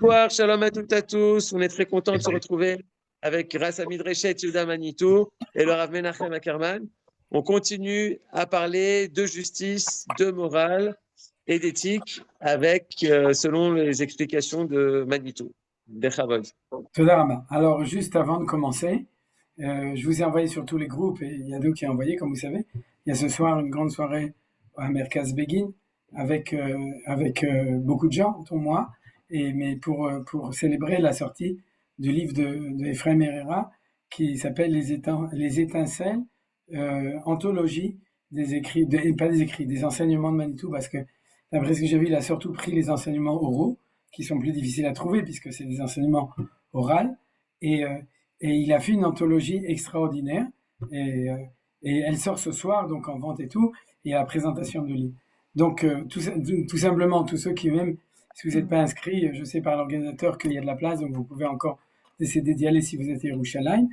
Bonsoir, shalom à toutes et à tous. On est très content de se retrouver avec grâce à Midreshet Yehuda Manitou et le Rav Menachem Ackerman. On continue à parler de justice, de morale et d'éthique avec, selon les explications de Manitou. Bechavod. Todarama. Alors, juste avant de commencer, je vous ai envoyé sur tous les groupes, et il y a d'autres qui ont envoyé, comme vous savez. Il y a ce soir une grande soirée à Merkaz Begin avec beaucoup de gens, dont moi, mais pour célébrer la sortie du livre de Ephraim Herrera qui s'appelle Les étincelles, anthologie des écrits, pas des écrits, des enseignements de Manitou, parce que d'après ce que j'ai vu, il a surtout pris les enseignements oraux, qui sont plus difficiles à trouver puisque c'est des enseignements oraux, et il a fait une anthologie extraordinaire, et elle sort ce soir, donc en vente et tout, et à la présentation du livre. Donc, tout simplement, tous ceux qui, même si vous n'êtes pas inscrits, je sais par l'organisateur qu'il y a de la place, donc vous pouvez encore décider d'y aller si vous êtes à Yerushalayim.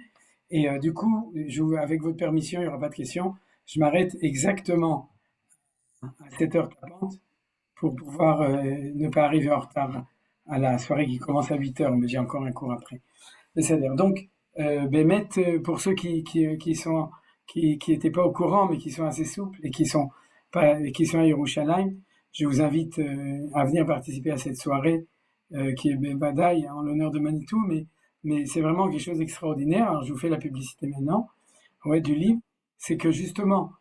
Et du coup, avec votre permission, il n'y aura pas de questions. Je m'arrête exactement à 7h30 pour pouvoir ne pas arriver en retard à la soirée qui commence à 8h, mais j'ai encore un cours après. C'est-à-dire, donc, Bémet, pour ceux qui étaient pas au courant, mais qui sont assez souples et qui sont à Yerushalayim, je vous invite à venir participer à cette soirée qui est Badaï en l'honneur de Manitou, mais c'est vraiment quelque chose d'extraordinaire. Alors, je vous fais la publicité maintenant, du livre. C'est que justement,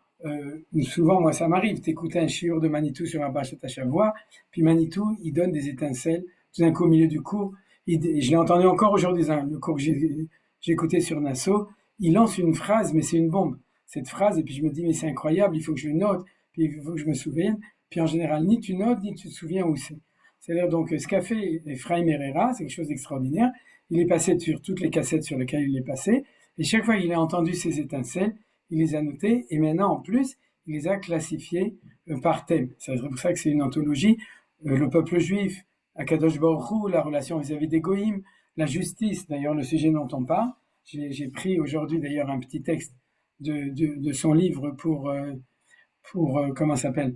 souvent, moi, ça m'arrive d'écouter un shiur de Manitou sur un Parashat Hashavua, puis Manitou, il donne des étincelles, tout d'un coup, au milieu du cours. Je l'ai entendu encore aujourd'hui, le cours que j'ai écouté sur Nassau, il lance une phrase, mais c'est une bombe, cette phrase, et puis je me dis, mais c'est incroyable, il faut que je le note, puis il faut que je me souvienne, puis en général, ni tu notes, ni tu te souviens où c'est. C'est-à-dire, donc, ce qu'a fait Ephraim Herrera, c'est quelque chose d'extraordinaire. Il est passé sur toutes les cassettes sur lesquelles il est passé, et chaque fois qu'il a entendu ces étincelles, il les a notées, et maintenant, en plus, il les a classifiées par thème. C'est pour ça que c'est une anthologie. Le peuple juif, Akadosh Baruch Hu, la relation vis-à-vis des Goïm, la justice, d'ailleurs le sujet dont on parle. J'ai pris aujourd'hui d'ailleurs un petit texte de son livre pour comment s'appelle,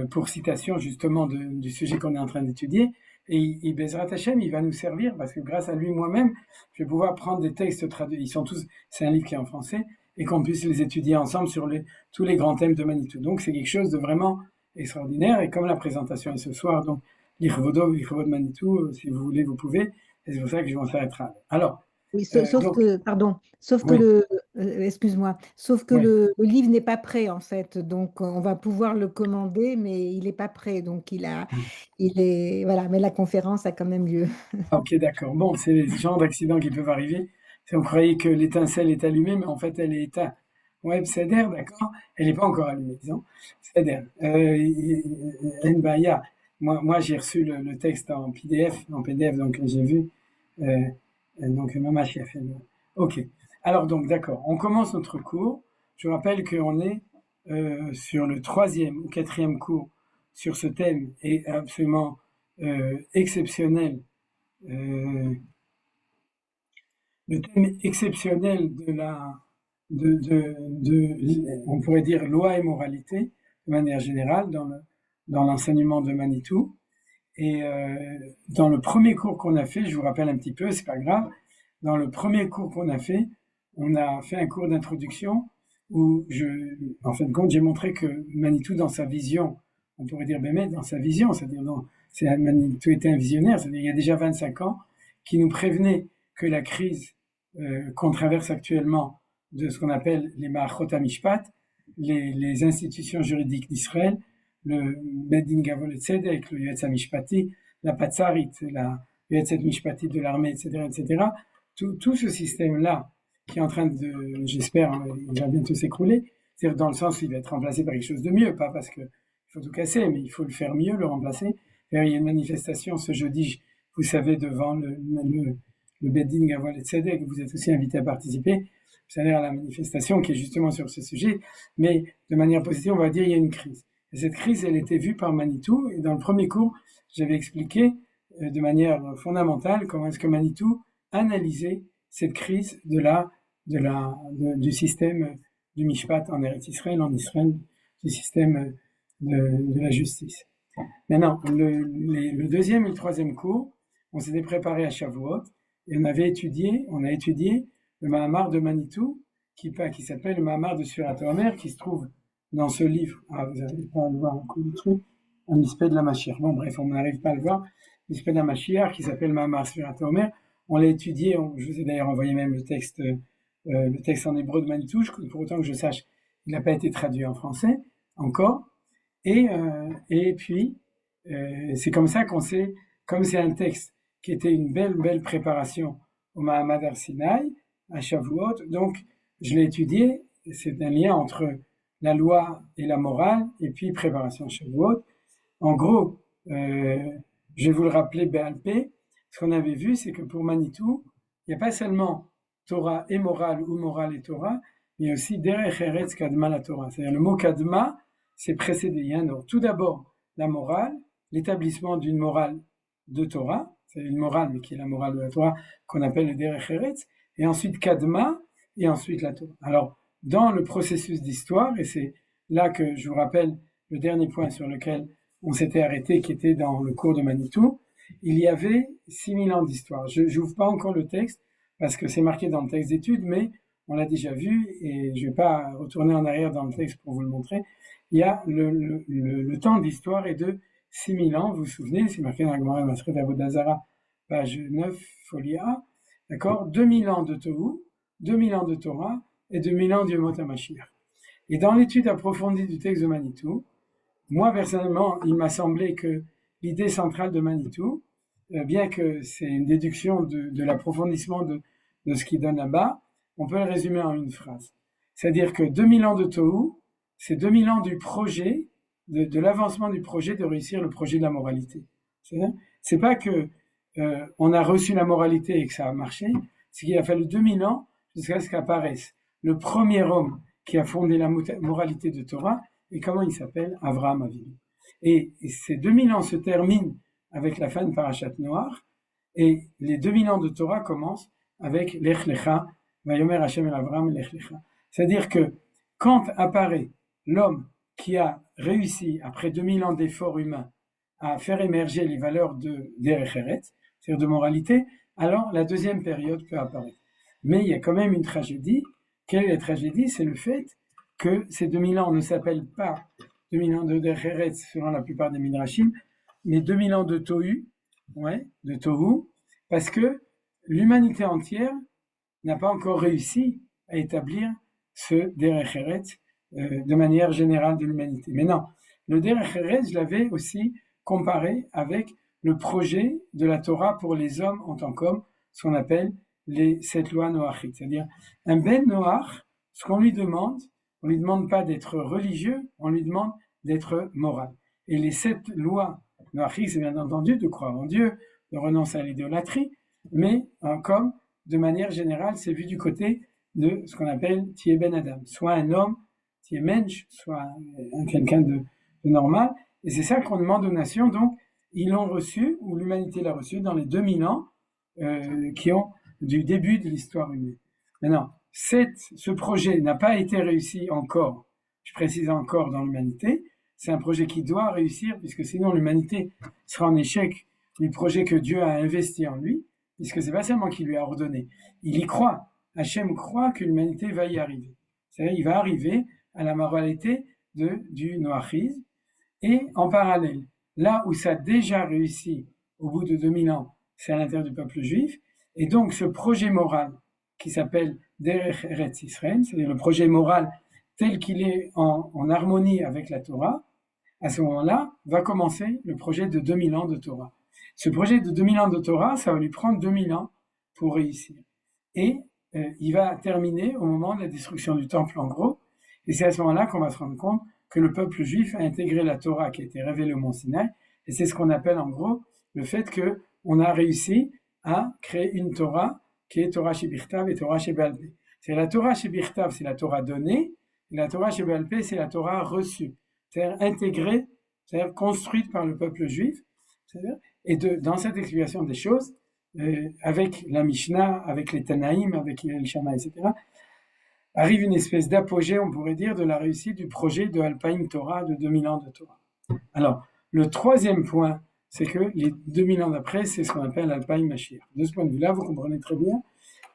pour citation justement du sujet qu'on est en train d'étudier. Et Bezrat Hashem, il va nous servir parce que grâce à lui, moi-même, je vais pouvoir prendre des textes traduits. Ils sont tous, c'est un livre qui est en français, et qu'on puisse les étudier ensemble sur tous les grands thèmes de Manitou. Donc c'est quelque chose de vraiment extraordinaire. Et comme la présentation est ce soir, donc l'Ichvodov Manitou, si vous voulez, vous pouvez. Et c'est pour ça que je vais en faire être. Alors. Oui, sauf donc, que, pardon, sauf que oui. excuse-moi, sauf que Oui. le livre n'est pas prêt en fait, donc on va pouvoir le commander, mais il n'est pas prêt, donc voilà, mais la conférence a quand même lieu. Ok, d'accord. Bon, c'est les genres d'accidents qui peuvent arriver. On croyait que l'étincelle est allumée, mais en fait, elle est éteinte. Ouais, c'est d'air, d'accord. Elle n'est pas encore allumée, disons. C'est d'air. Nbaya. Moi, j'ai reçu le texte en PDF, donc j'ai vu. Donc, Mama qui a fait. Ok. Alors, donc, d'accord. On commence notre cours. Je rappelle qu'on est sur le 3e ou 4e cours sur ce thème et absolument exceptionnel. Le thème exceptionnel on pourrait dire loi et moralité de manière générale dans l'enseignement de Manitou. Et dans le premier cours qu'on a fait, je vous rappelle un petit peu, c'est pas grave. Dans le premier cours qu'on a fait, on a fait un cours d'introduction où en fin de compte, j'ai montré que Manitou dans sa vision, on pourrait dire Bémet dans sa vision, c'est-à-dire Manitou était un visionnaire, c'est-à-dire il y a déjà 25 ans, qui nous prévenait que la crise qu'on traverse actuellement de ce qu'on appelle les Ma'achot HaMishpat, les institutions juridiques d'Israël, le Bedin Gavol et Tzedek, le Yoetz HaMishpati, la Patsarit, la Yoetz Mishpati de l'armée, etc., tout ce système-là qui est en train de, j'espère, il va bientôt s'écrouler, c'est-à-dire dans le sens où il va être remplacé par quelque chose de mieux, pas parce qu'il faut tout casser, mais il faut le faire mieux, le remplacer. Il y a une manifestation ce jeudi, vous savez, devant le Bedin Gavol et Tzedek, vous êtes aussi invité à participer, vous savez, à la manifestation qui est justement sur ce sujet, mais de manière positive, on va dire il y a une crise. Et cette crise, elle était vue par Manitou, et dans le premier cours, j'avais expliqué de manière fondamentale comment est-ce que Manitou analysait cette crise du système du Mishpat en Eretz Israël, du système de la justice. Maintenant, le deuxième et le troisième cours, on s'était préparé à Shavuot et on a étudié le Mahamar de Manitou qui s'appelle le Mahamar de Sfirat HaOmer qui se trouve dans ce livre. Ah, vous n'arrivez pas à le voir, un coup de truc. Un mispé de la Mashiach. Bon, bref, on n'arrive pas à le voir. Mispé de la Mashiach qui s'appelle Mahamar Sfirat HaOmer. On l'a étudié, je vous ai d'ailleurs envoyé même le texte en hébreu de Manitou, pour autant que je sache, il n'a pas été traduit en français encore. Et puis, c'est comme ça qu'on sait, comme c'est un texte qui était une belle préparation au Mahamad Har Sinaï, à Shavuot, donc je l'ai étudié, c'est un lien entre la loi et la morale, et puis préparation à Shavuot. En gros, je vais vous le rappeler, BLP, ce qu'on avait vu, c'est que pour Manitou, il n'y a pas seulement Torah et morale ou morale et Torah, mais aussi Derech Eretz Kadma la Torah. C'est-à-dire le mot Kadma, c'est précédé. Il y a un ordre. Tout d'abord, la morale, l'établissement d'une morale de Torah, c'est une morale, mais qui est la morale de la Torah, qu'on appelle le Derech Eretz, et ensuite Kadma, et ensuite la Torah. Alors, dans le processus d'histoire, et c'est là que je vous rappelle le dernier point sur lequel on s'était arrêté, qui était dans le cours de Manitou, il y avait 6000 ans d'histoire. Je n'ouvre pas encore le texte, parce que c'est marqué dans le texte d'étude, mais on l'a déjà vu, et je ne vais pas retourner en arrière dans le texte pour vous le montrer. Il y a le temps d'histoire est de 6000 ans, vous vous souvenez, c'est marqué dans la Gemara Maseret Avodazara, page 9, folie A, d'accord, 2000 ans de Tohu, 2000 ans de Torah, et 2000 ans du Yemot HaMashiach. Et dans l'étude approfondie du texte de Manitou, moi personnellement, il m'a semblé que l'idée centrale de Manitou, bien que c'est une déduction de l'approfondissement de ce qu'il donne là-bas, on peut le résumer en une phrase. C'est-à-dire que 2000 ans de Tohu, c'est 2000 ans du projet, de l'avancement du projet de réussir le projet de la moralité. C'est pas que on a reçu la moralité et que ça a marché, c'est qu'il a fallu 2000 ans jusqu'à ce qu'apparaisse le premier homme qui a fondé la moralité de Torah, et comment il s'appelle? Avraham Avinu. Et ces 2000 ans se terminent avec la fin de Parashat Noach, et les 2000 ans de Torah commencent avec Lech Lecha, Vayomer Hashem el Avraham Lech Lecha. C'est-à-dire que quand apparaît l'homme qui a réussi, après 2000 ans d'efforts humains, à faire émerger les valeurs de Derech Eretz, c'est-à-dire de moralité, alors la deuxième période peut apparaître. Mais il y a quand même une tragédie. Quelle est la tragédie? C'est le fait que ces 2000 ans ne s'appellent pas 2000 ans de Derech Eretz, selon la plupart des Midrashim, mais 2000 ans de Tohu, de Tohu, parce que l'humanité entière n'a pas encore réussi à établir ce Derech Eretz de manière générale de l'humanité. Mais non, le Derech Eretz, je l'avais aussi comparé avec le projet de la Torah pour les hommes en tant qu'hommes, ce qu'on appelle les 7 lois noachites. C'est-à-dire, un Ben Noach, ce qu'on lui demande, on lui demande pas d'être religieux, on lui demande d'être moral. Et les 7 lois noachites, c'est bien entendu de croire en Dieu, de renoncer à l'idolâtrie, mais comme de manière générale, c'est vu du côté de ce qu'on appelle Tieh Ben Adam, soit un homme, Tieh Mensch, soit quelqu'un de normal. Et c'est ça qu'on demande aux nations. Donc, ils l'ont reçu, ou l'humanité l'a reçu, dans les 2000 ans qui ont du début de l'histoire humaine. Maintenant, ce projet n'a pas été réussi encore, je précise encore, dans l'humanité. C'est un projet qui doit réussir, puisque sinon l'humanité sera en échec du projet que Dieu a investi en lui, puisque c'est pas seulement qu'il lui a ordonné, il y croit. Hachem croit que l'humanité va y arriver. C'est-à-dire, il va arriver à la moralité du noachisme. Et en parallèle, là où ça a déjà réussi au bout de 2000 ans, c'est à l'intérieur du peuple juif. Et donc, ce projet moral qui s'appelle Derech Eretz Israël, c'est-à-dire le projet moral tel qu'il est en harmonie avec la Torah, à ce moment-là, va commencer le projet de 2000 ans de Torah. Ce projet de 2000 ans de Torah, ça va lui prendre 2000 ans pour réussir. Et il va terminer au moment de la destruction du temple, en gros. Et c'est à ce moment-là qu'on va se rendre compte que le peuple juif a intégré la Torah qui a été révélée au Mont Sinaï. Et c'est ce qu'on appelle, en gros, le fait qu'on a réussi à créer une Torah qui est Torah Shebichtav et Torah Shebe'al Peh. C'est la Torah Shebichtav, c'est la Torah donnée, et la Torah Shebe'al Peh, c'est la Torah reçue, c'est-à-dire intégrée, c'est-à-dire construite par le peuple juif. Et dans cette explication des choses, avec la Mishnah, avec les Tanaïm, avec les Shama, etc., arrive une espèce d'apogée, on pourrait dire, de la réussite du projet de Alpaïm Torah, de 2000 ans de Torah. Alors, le troisième point c'est que les 2000 ans d'après, c'est ce qu'on appelle l'Alpaï Mashiach. De ce point de vue-là, vous comprenez très bien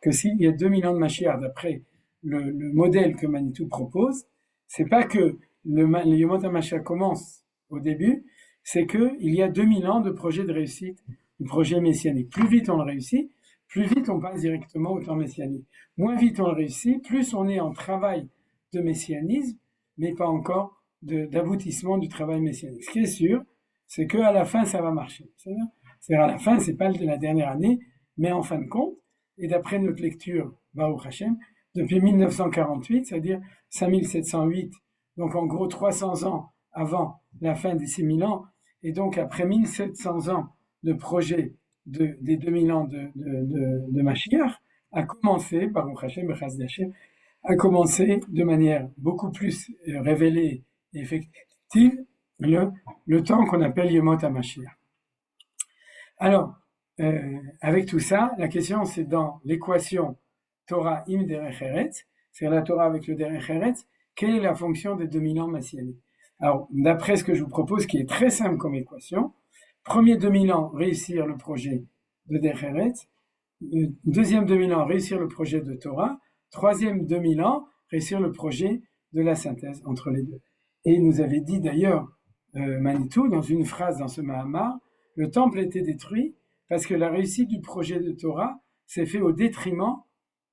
que s'il y a 2000 ans de Mashiach d'après le modèle que Manitou propose, c'est pas que le Yomot HaMashiach commence au début, c'est qu'il y a 2000 ans de projet de réussite, de projet messianique. Plus vite on le réussit, plus vite on passe directement au temps messianique. Moins vite on le réussit, plus on est en travail de messianisme, mais pas encore d'aboutissement du travail messianique. Ce qui est sûr, c'est qu'à la fin, ça va marcher. C'est-à-dire à la fin, c'est pas la dernière année, mais en fin de compte, et d'après notre lecture, Baruch Hashem, depuis 1948, c'est-à-dire 5708, donc en gros 300 ans avant la fin des 6000 ans, et donc après 1700 ans de projet des 2000 ans de Mashiach, a commencé, Baruch Hashem, a commencé de manière beaucoup plus révélée et effective le temps qu'on appelle Yemot HaMashiach. Alors, avec tout ça, la question c'est dans l'équation Torah im derech eretz, c'est la Torah avec le derech eretz, quelle est la fonction des 2000 ans messianiques? Alors, d'après ce que je vous propose, qui est très simple comme équation, premier 2000 ans, réussir le projet de derech eretz, deuxième 2000 ans, réussir le projet de Torah, troisième 2000 ans, réussir le projet de la synthèse entre les deux. Et il nous avait dit d'ailleurs, Manitou, dans une phrase dans ce Mahamar, le temple était détruit parce que la réussite du projet de Torah s'est fait au détriment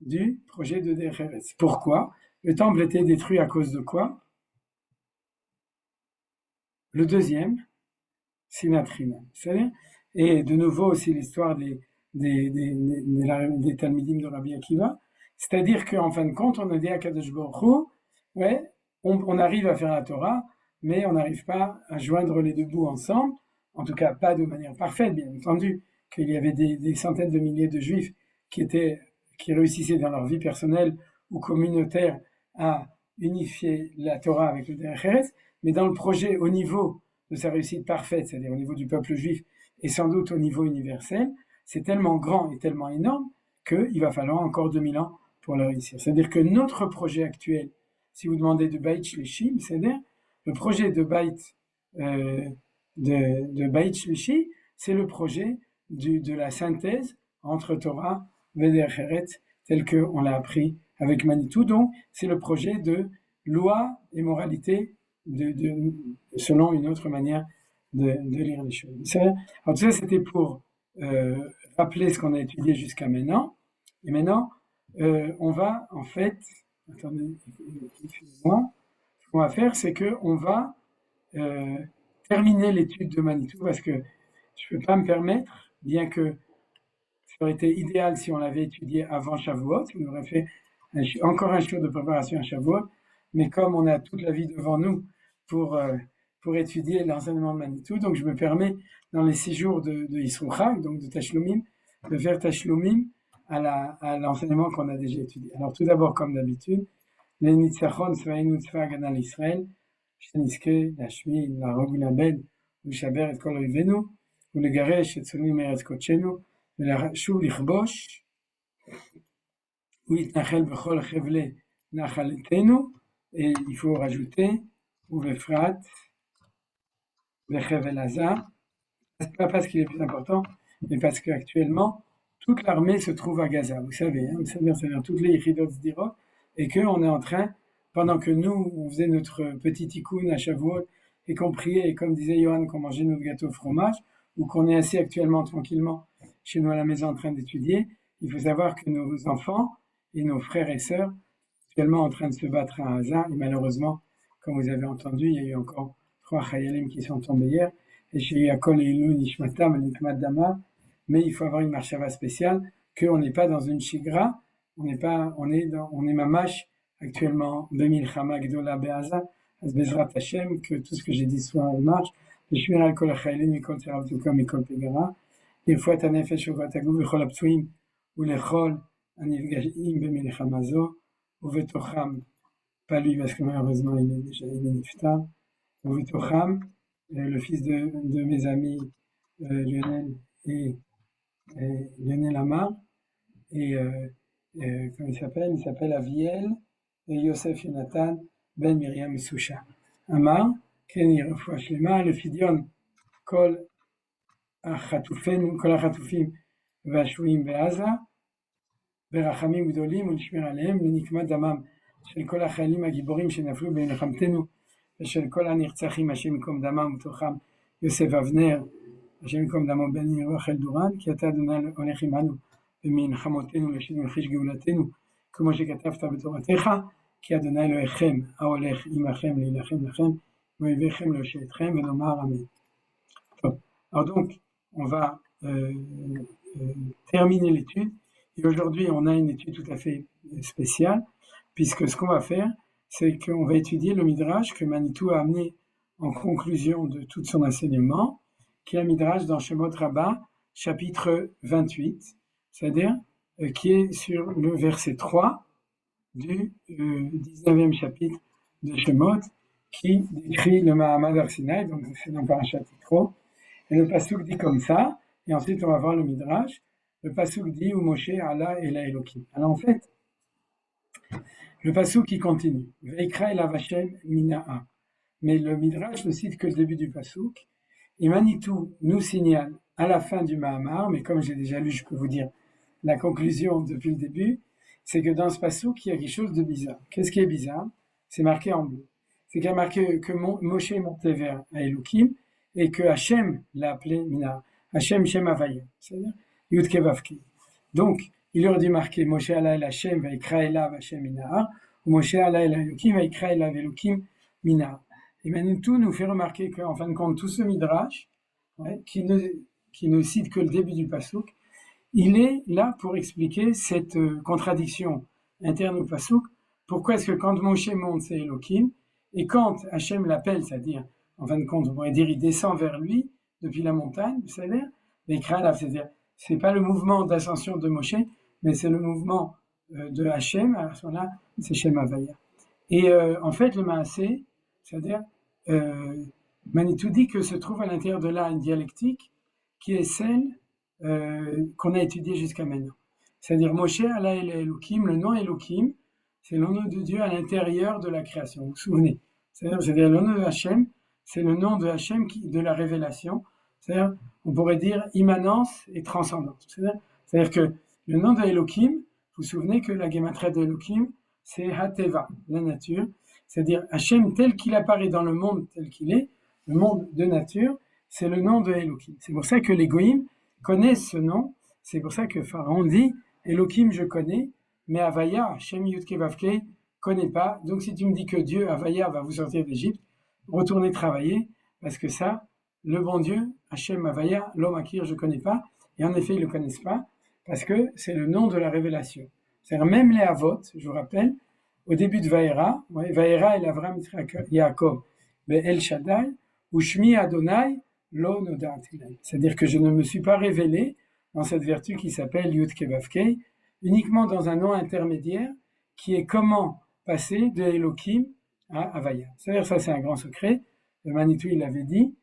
du projet de derech eretz. Pourquoi? Le temple était détruit à cause de quoi? Le deuxième, Sinat Chinam. Et de nouveau aussi l'histoire des Talmidim de Rabbi Akiva. C'est-à-dire qu'en fin de compte, on a dit à Kadosh Baruch Hu, ouais, on arrive à faire la Torah, mais on n'arrive pas à joindre les deux bouts ensemble, en tout cas pas de manière parfaite, bien entendu, qu'il y avait des centaines de milliers de juifs qui réussissaient dans leur vie personnelle ou communautaire à unifier la Torah avec le derech eretz, mais dans le projet au niveau de sa réussite parfaite, c'est-à-dire au niveau du peuple juif et sans doute au niveau universel, c'est tellement grand et tellement énorme qu'il va falloir encore 2000 ans pour le réussir. C'est-à-dire que notre projet actuel, si vous demandez de Beit Shlishi, c'est-à-dire le projet de Beit Shlishi, c'est le projet de la synthèse entre Torah et derech eretz, tel qu'on l'a appris avec Manitou. Donc, c'est le projet de loi et moralité selon une autre manière de lire les choses. Alors, tout ça, c'était pour rappeler ce qu'on a étudié jusqu'à maintenant. Et maintenant, on va, en fait, attendez, excusez-moi, ce qu'on va faire, c'est qu'on va terminer l'étude de Manitou, parce que je ne peux pas me permettre, bien que ça aurait été idéal si on l'avait étudié avant Shavuot, on aurait fait encore un jour de préparation à Shavuot, mais comme on a toute la vie devant nous pour étudier l'enseignement de Manitou, donc je me permets, dans les 6 jours de Yisroel Chag, donc de Tashlumim, de faire Tashlumim à l'enseignement qu'on a déjà étudié. Alors tout d'abord, comme d'habitude, les Nitzachon, Svaïnu, Tzva, Ganal Israël, Sheniske, Lashmi, Larog, Labed, Ushaber, et Kol Oivenu, ou le Garesh, et Tsunim, Eretz Kotchenu, ולשוב לכבוש ולהתנחל בכל חבלי נחלתנו, et il faut rajouter ובפרט בחבל עזה, pas parce qu'il est plus important, mais parce qu'actuellement toute l'armée se trouve à Gaza, vous savez, hein, c'est-à-dire toutes les Yechidot Sdirot, et qu'on est en train, pendant que nous on faisait notre petit tikkun à Shavuot et qu'on priait, et comme disait Johan, qu'on mangeait notre gâteau au fromage, ou qu'on est assis actuellement tranquillement chez nous à la maison en train d'étudier, il faut savoir que nos enfants et nos frères et sœurs sont actuellement en train de se battre à Gaza, et malheureusement, comme vous avez entendu, il y a eu encore 3 Chayalim qui sont tombés hier, et chez Yakol et Ilou Nishmatam et Nikmat Dama, mais il faut avoir une marchava spéciale, qu'on n'est pas dans une shigra, on est mamash actuellement, Bemilchama Gdola Be'aza, az Bezrat Hashem, que tout ce que j'ai dit soit en marche, ושמיר על כל החיילים מכל צירבתוקה מכל פגרה, לרפואת הנפש ורפואת הגוף וכל הפצועים ולכל הנפגעים במלחמה זו, ובתוכם, pas lui parce que malheureusement il est niftar, ובתוכם le fils de mes amis Lionel et Lionel Amar, et comment il s'appelle Aviel et Yosef Yonatan Ben Miriam Sousha. Amar, כן יהיה רפואה שלמה, לפדיון כל החטופינו, כל החטופים והשבויים בעזה, ברחמים גדולים ולשמר עליהם, ונקמת דמם של כל החיילים הגיבורים שנפלו במלחמתנו, ושל כל הנרצחים, השם ייקום דמם, ובתוכם יוסף אבנר, השם ייקום דמו בני רחל דורן, כי אתה אדוני הולך עמנו במלחמותינו לשם חיש גאולתנו, כמו שכתבת בתורתך, כי אדוני אלוהיכם ההולך עמכם להילחם לכם, ואויביכם להושיע אתכם, ונאמר אמן. Alors donc, on va terminer l'étude. Et aujourd'hui, on a une étude tout à fait spéciale, puisque ce qu'on va faire, c'est qu'on va étudier le Midrash que Manitou a amené en conclusion de tout son enseignement, qui est un Midrash dans Shemot Rabbah, chapitre 28, c'est-à-dire qui est sur le verset 3 du 19e chapitre de Shemot, qui décrit le Mahamad Har Sinaï, donc c'est dans Parashat Yitro. Et le pasuk dit comme ça, et ensuite on va voir le Midrash. Le pasuk dit où Moshe Allah et la Elohim. Alors en fait, le pasuk qui continue, Veikra elav Hashem mina'a. Mais le Midrash ne cite que le début du pasuk. Et Manitou nous signale à la fin du Mahamar, mais comme j'ai déjà lu, je peux vous dire la conclusion depuis le début, c'est que dans ce pasuk, il y a quelque chose de bizarre. Qu'est-ce qui est bizarre? C'est marqué en bleu. C'est qu'il y a marqué que Moshe est monté vers Elohim, et que Hachem l'a appelé Mina. Hachem Shem Havaya, c'est-à-dire Yud Kei Vav Kei. Donc, il aurait dû marquer Moshe Ala El Hachem Vaikra Elav Hachem Mina, ou Moshe Ala El Elohim Vaikra Elav Elohim Mina. Et Manitou nous fait remarquer qu'en fin de compte, tout ce Midrash, qui ne cite que le début du Pasuk, il est là pour expliquer cette contradiction interne au Pasuk. Pourquoi est-ce que quand Moshe monte, c'est Elohim, et quand Hachem l'appelle, c'est-à-dire en fin de compte, on pourrait dire, il descend vers lui depuis la montagne, c'est-à-dire, c'est-à-dire, c'est pas le mouvement d'ascension de Moshe, mais c'est le mouvement de Hachem, à ce moment-là, c'est Shem Havaya. Et en fait, le Maaseh, c'est-à-dire, Manitou dit que se trouve à l'intérieur de là une dialectique qui est celle qu'on a étudiée jusqu'à maintenant. C'est-à-dire, Moshe, Allah et Elohim, le nom Elohim, c'est le nom de Dieu à l'intérieur de la création, vous vous souvenez. C'est-à-dire le nom de Hachem, c'est le nom de Hachem de la révélation, c'est-à-dire, on pourrait dire immanence et transcendance. C'est-à-dire que le nom de Elohim, vous vous souvenez que la gématria de Elohim, c'est Hateva, la nature, c'est-à-dire Hachem tel qu'il apparaît dans le monde tel qu'il est, le monde de nature, c'est le nom de Elohim. C'est pour ça que les Goïms connaissent ce nom, c'est pour ça que Pharaon dit Elohim je connais, mais Havaya, Hachem Yud Kei Vav Kei, connaît pas. Donc si tu me dis que Dieu, Havaya, va vous sortir d'Égypte, retournez travailler, parce que ça, le bon Dieu, Hachem Havaya, l'homme Akir, je ne connais pas, et en effet, ils ne le connaissent pas, parce que c'est le nom de la révélation. C'est-à-dire, même les Avot, je vous rappelle, au début de Vaera, Vaera et Avram Yaakov, El Shaddai, ou Shmi Adonai, Lo Noda'ati Lai. C'est-à-dire que je ne me suis pas révélé dans cette vertu qui s'appelle Yud Kei Vav Kei, uniquement dans un nom intermédiaire, qui est comment passer de Elohim à Havaya. C'est-à-dire, ça c'est un grand secret. Le Manitou, il l'avait dit.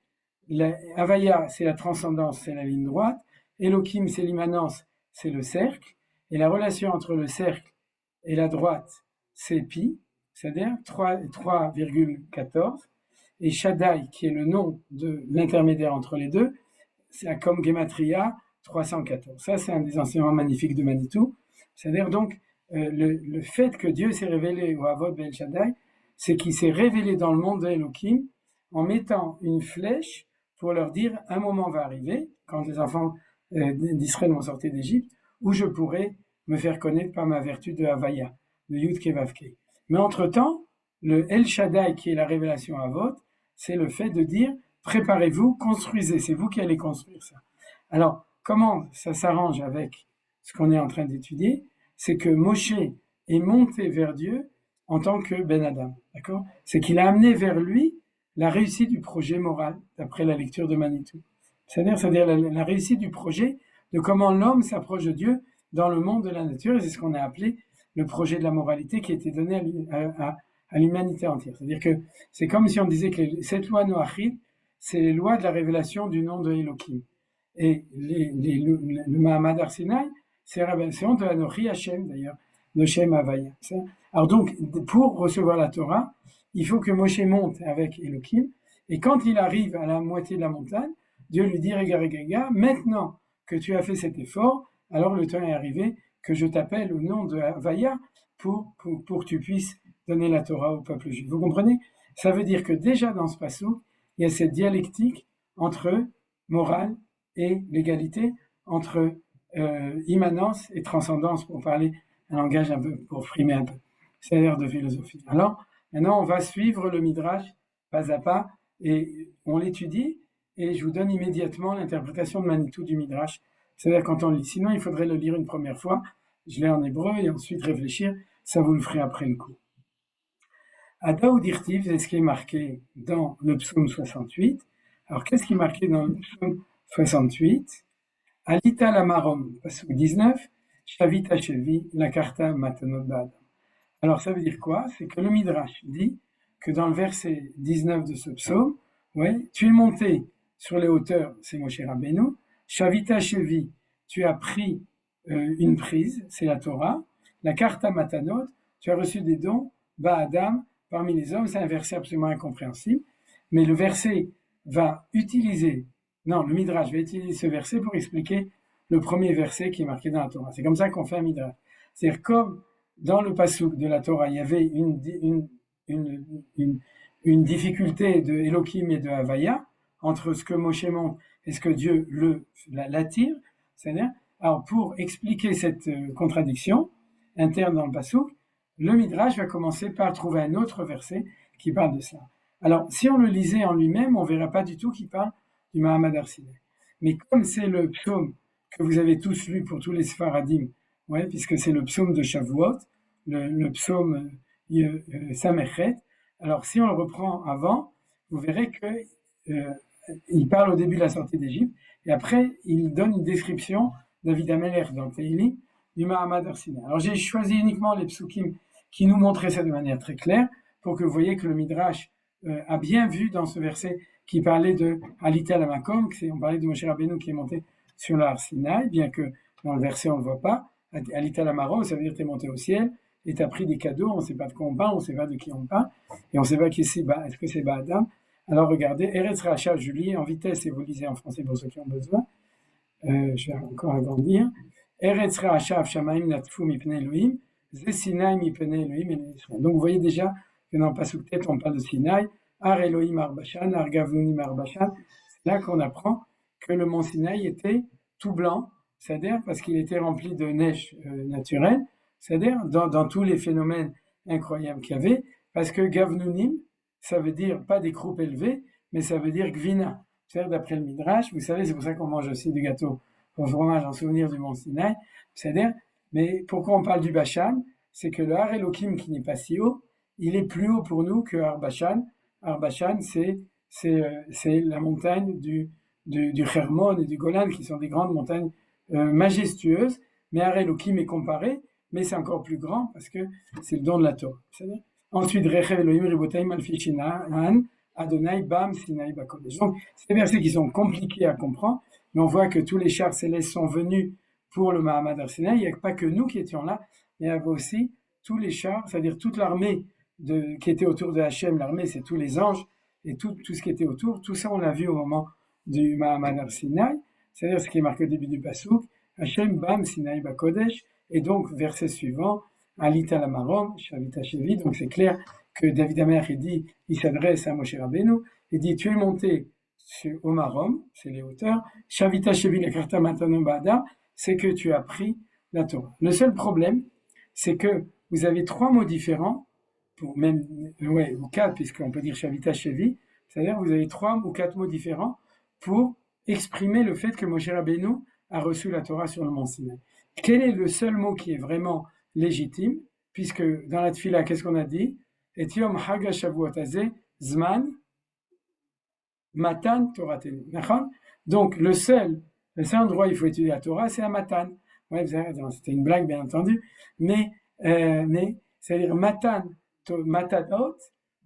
Havaya, c'est la transcendance, c'est la ligne droite. Elohim, c'est l'immanence, c'est le cercle. Et la relation entre le cercle et la droite, c'est pi, c'est-à-dire 3,14. Et Shaddai, qui est le nom de l'intermédiaire entre les deux, c'est comme Gematria 314. Ça, c'est un des enseignements magnifiques de Manitou. C'est-à-dire donc, le fait que Dieu s'est révélé au Havot Be'el Shaddai, c'est qu'il s'est révélé dans le monde de Elohim en mettant une flèche pour leur dire un moment va arriver, quand les enfants d'Israël vont sortir d'Égypte, où je pourrai me faire connaître par ma vertu de Havaya, de Yud Kei Vav Kei. Mais entre-temps, le El Shaddai, qui est la révélation Havot, c'est le fait de dire préparez-vous, construisez, c'est vous qui allez construire ça. Alors, comment ça s'arrange avec ce qu'on est en train d'étudier? C'est que Moshe est monté vers Dieu en tant que Ben Adam, d'accord? C'est qu'il a amené vers lui la réussite du projet moral, d'après la lecture de Manitou. C'est-à-dire la réussite du projet de comment l'homme s'approche de Dieu dans le monde de la nature, et c'est ce qu'on a appelé le projet de la moralité qui a été donné à l'humanité entière. C'est-à-dire que c'est comme si on disait que cette loi Noachide, c'est les lois de la révélation du nom de Elohim. Et le Mahamad Har Sinaï, c'est la révélation de Anochi Hashem, d'ailleurs, de Shem Havaya. Alors donc, pour recevoir la Torah, il faut que Moshe monte avec Elohim, et quand il arrive à la moitié de la montagne, Dieu lui dit, regarde, maintenant que tu as fait cet effort, alors le temps est arrivé que je t'appelle au nom de Havaya pour que tu puisses donner la Torah au peuple juif. Vous comprenez? Ça veut dire que déjà dans ce passage, il y a cette dialectique entre morale et légalité, entre immanence et transcendance, pour parler un langage un peu, pour frimer un peu. C'est l'air de philosophie. Alors, maintenant, on va suivre le Midrash pas à pas et on l'étudie et je vous donne immédiatement l'interprétation de Manitou du Midrash. C'est-à-dire quand on lit. Sinon, il faudrait le lire une première fois. Je l'ai en hébreu et ensuite réfléchir. Ça vous le ferez après le coup. Ada ou Dirtiv, c'est ce qui est marqué dans le psaume 68. Alors, qu'est-ce qui est marqué dans le psaume 68? Alita la marom, passage 19, Shavita Shevi, la karta matanot ba'adam. Alors, ça veut dire quoi? C'est que le Midrash dit que dans le verset 19 de ce psaume, ouais, tu es monté sur les hauteurs, c'est Moshe Rabbeinu, Shavita Shevi, tu as pris une prise, c'est la Torah, la karta matanot, tu as reçu des dons, ba'adam, parmi les hommes, c'est un verset absolument incompréhensible, mais le verset va utiliser, non, le Midrash va utiliser ce verset pour expliquer le premier verset qui est marqué dans la Torah. C'est comme ça qu'on fait un Midrash. C'est-à-dire comme dans le pasuk de la Torah, il y avait une difficulté de Elohim et de Havaya entre ce que Moshe montre et ce que Dieu l'attire. C'est-à-dire, alors pour expliquer cette contradiction interne dans le pasuk, le Midrash va commencer par trouver un autre verset qui parle de ça. Alors, si on le lisait en lui-même, on ne verra pas du tout qu'il parle du Mahamad Har Sinaï. Mais comme c'est le psaume que vous avez tous lu pour tous les Sfaradim, ouais, puisque c'est le psaume de Shavuot, le psaume Samechet, alors si on le reprend avant, vous verrez que il parle au début de la sortie d'Égypte, et après, il donne une description David Ameler dans Tehillim du Mahamad Har Sinaï. Alors j'ai choisi uniquement les psukim qui nous montraient ça de manière très claire, pour que vous voyez que le Midrash a bien vu dans ce verset qui parlait de Alita la Makom, on parlait de Moshe Rabbeinu qui est monté sur le Har Sinaï, bien que dans le verset on ne le voit pas. Alita la Marom, ça veut dire que tu es monté au ciel et tu as pris des cadeaux, on ne sait pas de quoi on parle, on ne sait pas de qui on parle, et on ne sait pas qui c'est, est-ce que c'est Ba'adam. Alors regardez, Eretz Racha, je lis en vitesse et vous lisez en français pour ceux qui ont besoin. Je vais encore agrandir. Eretz Racha, Shamaim Natfu Mipnei Elohim, Ze Sinai Mipnei Elohim et Israël. Donc vous voyez déjà que dans le pasuk tête, on parle de Sinaï, Ar Elohim Ar Bashan, Ar Gavnunim Ar Bashan. C'est là qu'on apprend que le mont Sinaï était tout blanc, c'est-à-dire parce qu'il était rempli de neige naturelle, c'est-à-dire dans tous les phénomènes incroyables qu'il y avait, parce que Gavnunim, ça veut dire pas des croupes élevées, mais ça veut dire Gvina. C'est-à-dire d'après le Midrash, vous savez, c'est pour ça qu'on mange aussi du gâteau au fromage en souvenir du mont Sinaï, c'est-à-dire, mais pourquoi on parle du Bashan? C'est que le Har Elohim qui n'est pas si haut, il est plus haut pour nous que Har Bashan. Har Bashan, c'est la montagne du Hermon et du Golan, qui sont des grandes montagnes majestueuses, mais Har Elohim est comparé, mais c'est encore plus grand parce que c'est le don de la Torah. Ensuite, Rechev Elohim Ribotaim Alfichinaan Adonai Bam Sinai Bakodesh. Donc, c'est des versets qui sont compliqués à comprendre, mais on voit que tous les chars célestes sont venus pour le Mahamad Har Sinaï. Il n'y a pas que nous qui étions là, mais il y avait aussi tous les chars, c'est-à-dire toute l'armée qui était autour de Hachem. L'armée, c'est tous les anges et tout ce qui était autour. Tout ça, on l'a vu au moment du Mahamad Har Sinaï, c'est-à-dire ce qui est marqué au début du Pasuk, Hachem Bam Sinai Bakodesh, et donc, verset suivant, Alita la Marom, Shavita Shevi. Donc c'est clair que David Amer, il s'adresse à Moshe Rabbeinu, il dit, tu es monté au Marom, c'est les hauteurs, Shavita Shevi la karta matanot ba'adam, c'est que tu as pris la Torah. Le seul problème, c'est que vous avez trois mots différents, ou 4, puisqu'on peut dire Shavita Shevi, c'est-à-dire vous avez 3 ou 4 mots différents pour exprimer le fait que Moshe Rabbeinu a reçu la Torah sur le mont Sinaï. Quel est le seul mot qui est vraiment légitime, puisque dans la Tfila, qu'est-ce qu'on a dit? Et Yom Haga Shavuot Hazeh Zman Matan Toratenu. Donc le seul endroit où il faut étudier la Torah, c'est à Matan. Ouais, c'était une blague bien entendu, mais c'est-à-dire Matanot,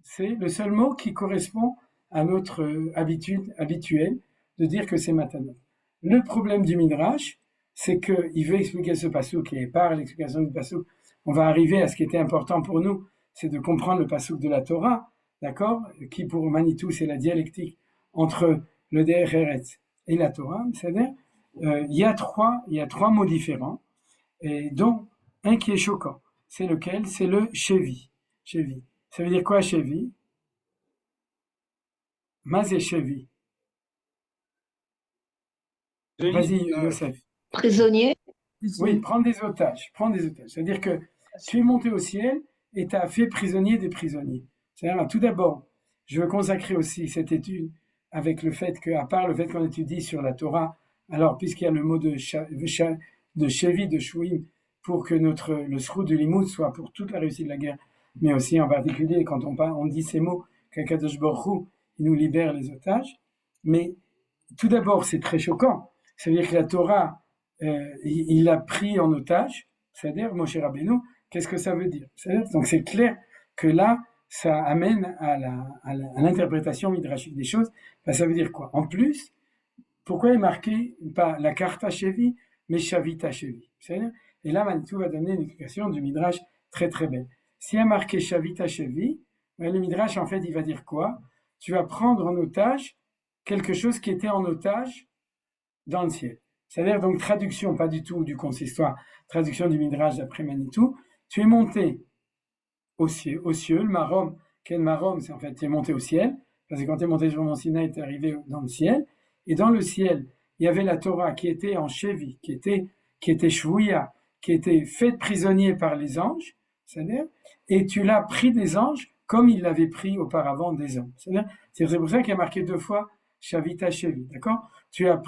c'est le seul mot qui correspond à notre habitude habituelle de dire que c'est Matanot. Le problème du Midrash, c'est qu'il veut expliquer ce passouk, et par l'explication du passouk, on va arriver à ce qui était important pour nous, c'est de comprendre le passouk de la Torah, d'accord, qui pour Manitou, c'est la dialectique entre le Der Eretz et la Torah, c'est-à-dire, il y a trois mots différents, et dont un qui est choquant. C'est lequel? C'est le Chevi. Chevi. Ça veut dire quoi, Chevi? Mazé Chevi. Vas-y, Youssef. Prisonnier. Oui, prendre des otages. Prendre des otages. C'est-à-dire que tu es monté au ciel et tu as fait prisonnier des prisonniers. C'est-à-dire, tout d'abord, je veux consacrer aussi cette étude avec le fait qu'à part le fait qu'on étudie sur la Torah, alors puisqu'il y a le mot de Chevi, de Shouim, pour que le sroud du limoud soit pour toute la réussite de la guerre, mais aussi en particulier quand on dit ces mots, qu'Akadosh Baruch Hu, il nous libère les otages. Mais tout d'abord, c'est très choquant. C'est-à-dire que la Torah, il l'a pris en otage, c'est-à-dire Moshe Rabbeinu. Qu'est-ce que ça veut dire? Donc c'est clair que là, ça amène à l'interprétation midrashique des choses. Ben, ça veut dire quoi? En plus, pourquoi il est marqué pas la Karta Chevi, mais Shavita Chevi? Et là, Manitou va donner une explication du midrash très très belle. S'il y a marqué Shavita Chevi, ben, le midrash en fait il va dire quoi? Tu vas prendre en otage quelque chose qui était en otage dans le ciel. C'est-à-dire donc traduction, pas du tout du consistoire, traduction du midrash d'après Manitou. Tu es monté au ciel, le Marom, quel Marom, c'est en fait, tu es monté au ciel, parce que quand tu es monté sur le mont Sinaï, tu es arrivé dans le ciel, et dans le ciel, il y avait la Torah qui était en Chevi, qui était Shvouya, qui était faite prisonnier par les anges, c'est-à-dire, et tu l'as pris des anges comme il l'avait pris auparavant des hommes. C'est pour ça qu'il y a marqué 2 fois Shavita Chevi, d'accord? Tu as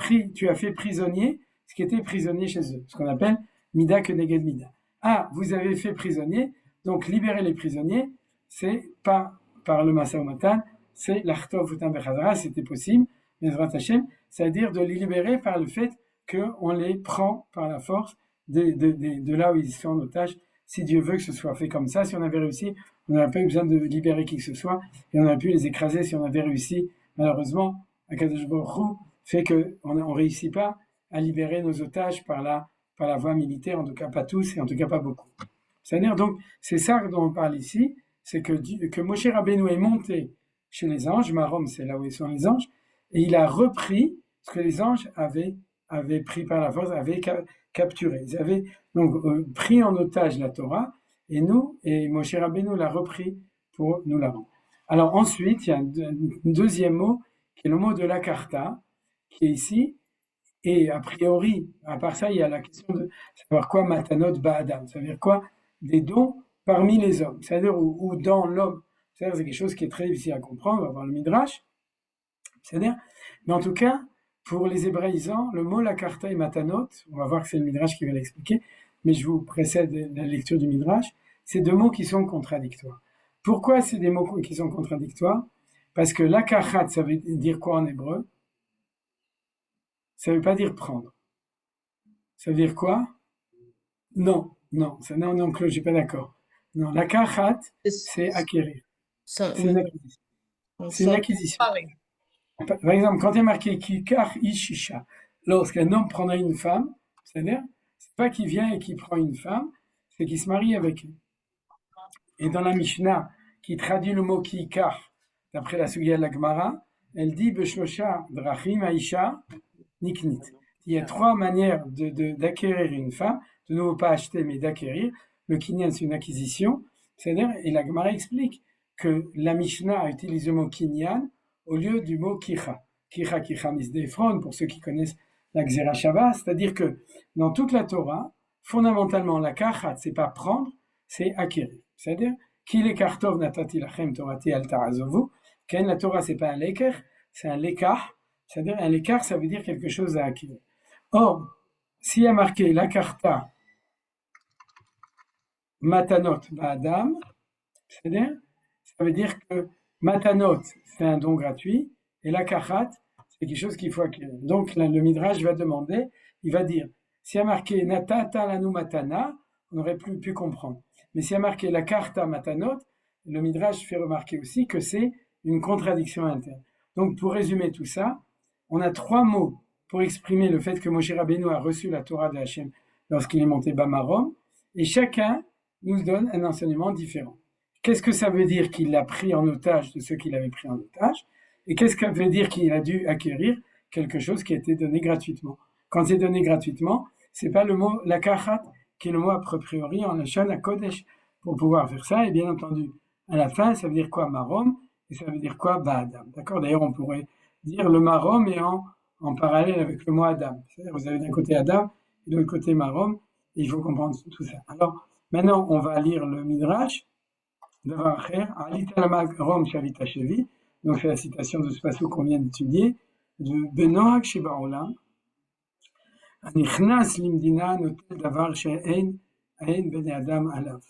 fait prisonnier ce qui était prisonnier chez eux, ce qu'on appelle Mida Keneged Mida. Ah, vous avez fait prisonnier, donc libérer les prisonniers, c'est pas par le Masa Matan, c'est l'Achtov Utam Bechazara, c'était possible, Bezrat Hashem, c'est-à-dire de les libérer par le fait qu'on les prend par la force de là où ils sont en otage. Si Dieu veut que ce soit fait comme ça, si on avait réussi, on n'aurait pas eu besoin de libérer qui que ce soit, et on aurait pu les écraser si on avait réussi. Malheureusement, Akadosh Baruch Hu fait qu'on ne réussit pas à libérer nos otages par la voie militaire, en tout cas pas tous, et en tout cas pas beaucoup. C'est-à-dire donc, c'est ça dont on parle ici, c'est que Moshe Rabbeinu est monté chez les anges, Marom c'est là où sont les anges, et il a repris ce que les anges avaient pris par la force, avaient capturé. Ils avaient donc pris en otage la Torah, et Moshe Rabbeinu l'a repris pour nous la rendre. Alors ensuite, il y a un deuxième mot, qui est le mot de la Karta, qui est ici, et a priori, à part ça, il y a la question de savoir quoi Matanot Ba'adam, ça veut dire quoi? Des dons parmi les hommes, c'est-à-dire ou dans l'homme. C'est-à-dire c'est quelque chose qui est très difficile à comprendre, on va voir le Midrash, c'est-à-dire, mais en tout cas, pour les hébraïsants, le mot la Karta et Matanot, on va voir que c'est le Midrash qui va l'expliquer, mais je vous précède la lecture du Midrash, c'est 2 mots qui sont contradictoires. Pourquoi c'est des mots qui sont contradictoires? Parce que la Kachat, ça veut dire quoi en hébreu? Ça ne veut pas dire prendre. Ça veut dire quoi? Non, Claude, je ne suis pas d'accord. Non, la Kachat, c'est acquérir. C'est une acquisition. C'est une acquisition. Par exemple, quand il est marqué Kikar Ishisha, lorsqu'un homme prendrait une femme, c'est-à-dire, c'est pas qu'il vient et qu'il prend une femme, c'est qu'il se marie avec elle. Et dans la Mishnah, qui traduit le mot Kikar, d'après la Sugya de la Gemara, elle dit Beshlosha Drachim Aisha Niknit. Il y a 3 manières d'acquérir une femme, de nouveau pas acheter, mais d'acquérir. Le kinyan, c'est une acquisition. C'est-à-dire, et la Gemara explique que la Mishnah a utilisé le mot kinyan au lieu du mot kicha. Kicha misdefron, pour ceux qui connaissent la Xera Shabbat, c'est-à-dire que dans toute la Torah, fondamentalement, la kachat, c'est pas prendre, c'est acquérir. C'est-à-dire, ki lekartov natati lachem torati al ta'azovu, ken la Torah, c'est pas un leker, c'est un lekah, c'est-à-dire un lekar, ça veut dire quelque chose à acquérir. Or, s'il y a marqué la karta matanot ba'adam, c'est-à-dire, ça veut dire que matanot, c'est un don gratuit, et la kachat, c'est quelque chose qu'il faut acquérir. Donc, le Midrash va demander, il va dire, s'il y a marqué natata lanu matana, on aurait pu comprendre. Mais s'il y a marqué la karta matanot, le Midrash fait remarquer aussi que c'est une contradiction interne. Donc, pour résumer tout ça, on a 3 mots pour exprimer le fait que Moshe Rabbeinu a reçu la Torah de Hachem lorsqu'il est monté Bamarom, et chacun nous donne un enseignement différent. Qu'est-ce que ça veut dire qu'il l'a pris en otage de ceux qu'il avait pris en otage? Et qu'est-ce que ça veut dire qu'il a dû acquérir? quelque chose qui a été donné gratuitement. Quand c'est donné gratuitement, c'est pas le mot lakachat qui est le mot a priori en lachon hakodesh pour pouvoir faire ça. Et bien entendu, à la fin, ça veut dire quoi marom et ça veut dire quoi ba'adam. D'accord. D'ailleurs, on pourrait dire le marom est en parallèle avec le mot adam. C'est-à-dire, vous avez d'un côté adam et de l'autre côté marom. Et il faut comprendre tout ça. Alors, maintenant, on va lire le midrash. Davar acher, alita rom shavita shevi. Donc, c'est la citation de ce passage qu'on vient d'étudier de Benoach Shebaolam. Anichnas limdina notel davar she'en bene adam alav.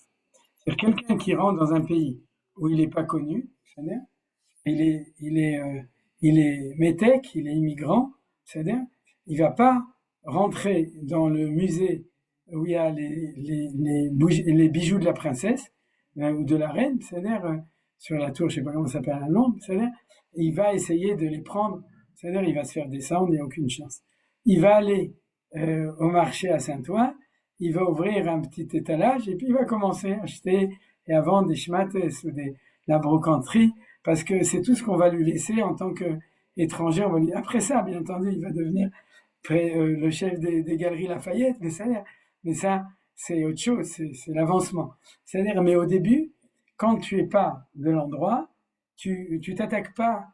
C'est quelqu'un qui rentre dans un pays où il n'est pas connu, il est métèque, il est immigrant, c'est-à-dire il va pas rentrer dans le musée où il y a les bijoux de la princesse ou de la reine, c'est-à-dire sur la tour, je sais pas comment ça s'appelle à Londres, c'est-à-dire il va essayer de les prendre, c'est-à-dire il va se faire descendre, il n'y a aucune chance. Il va aller au marché à Saint-Ouen, il va ouvrir un petit étalage et puis il va commencer à acheter et à vendre des schmattes ou la brocanterie parce que c'est tout ce qu'on va lui laisser en tant qu'étranger. On va lui... Après ça, bien entendu, il va devenir le chef des galeries Lafayette, mais ça, c'est autre chose, c'est l'avancement. C'est-à-dire, mais au début, quand tu es pas de l'endroit, tu t'attaques pas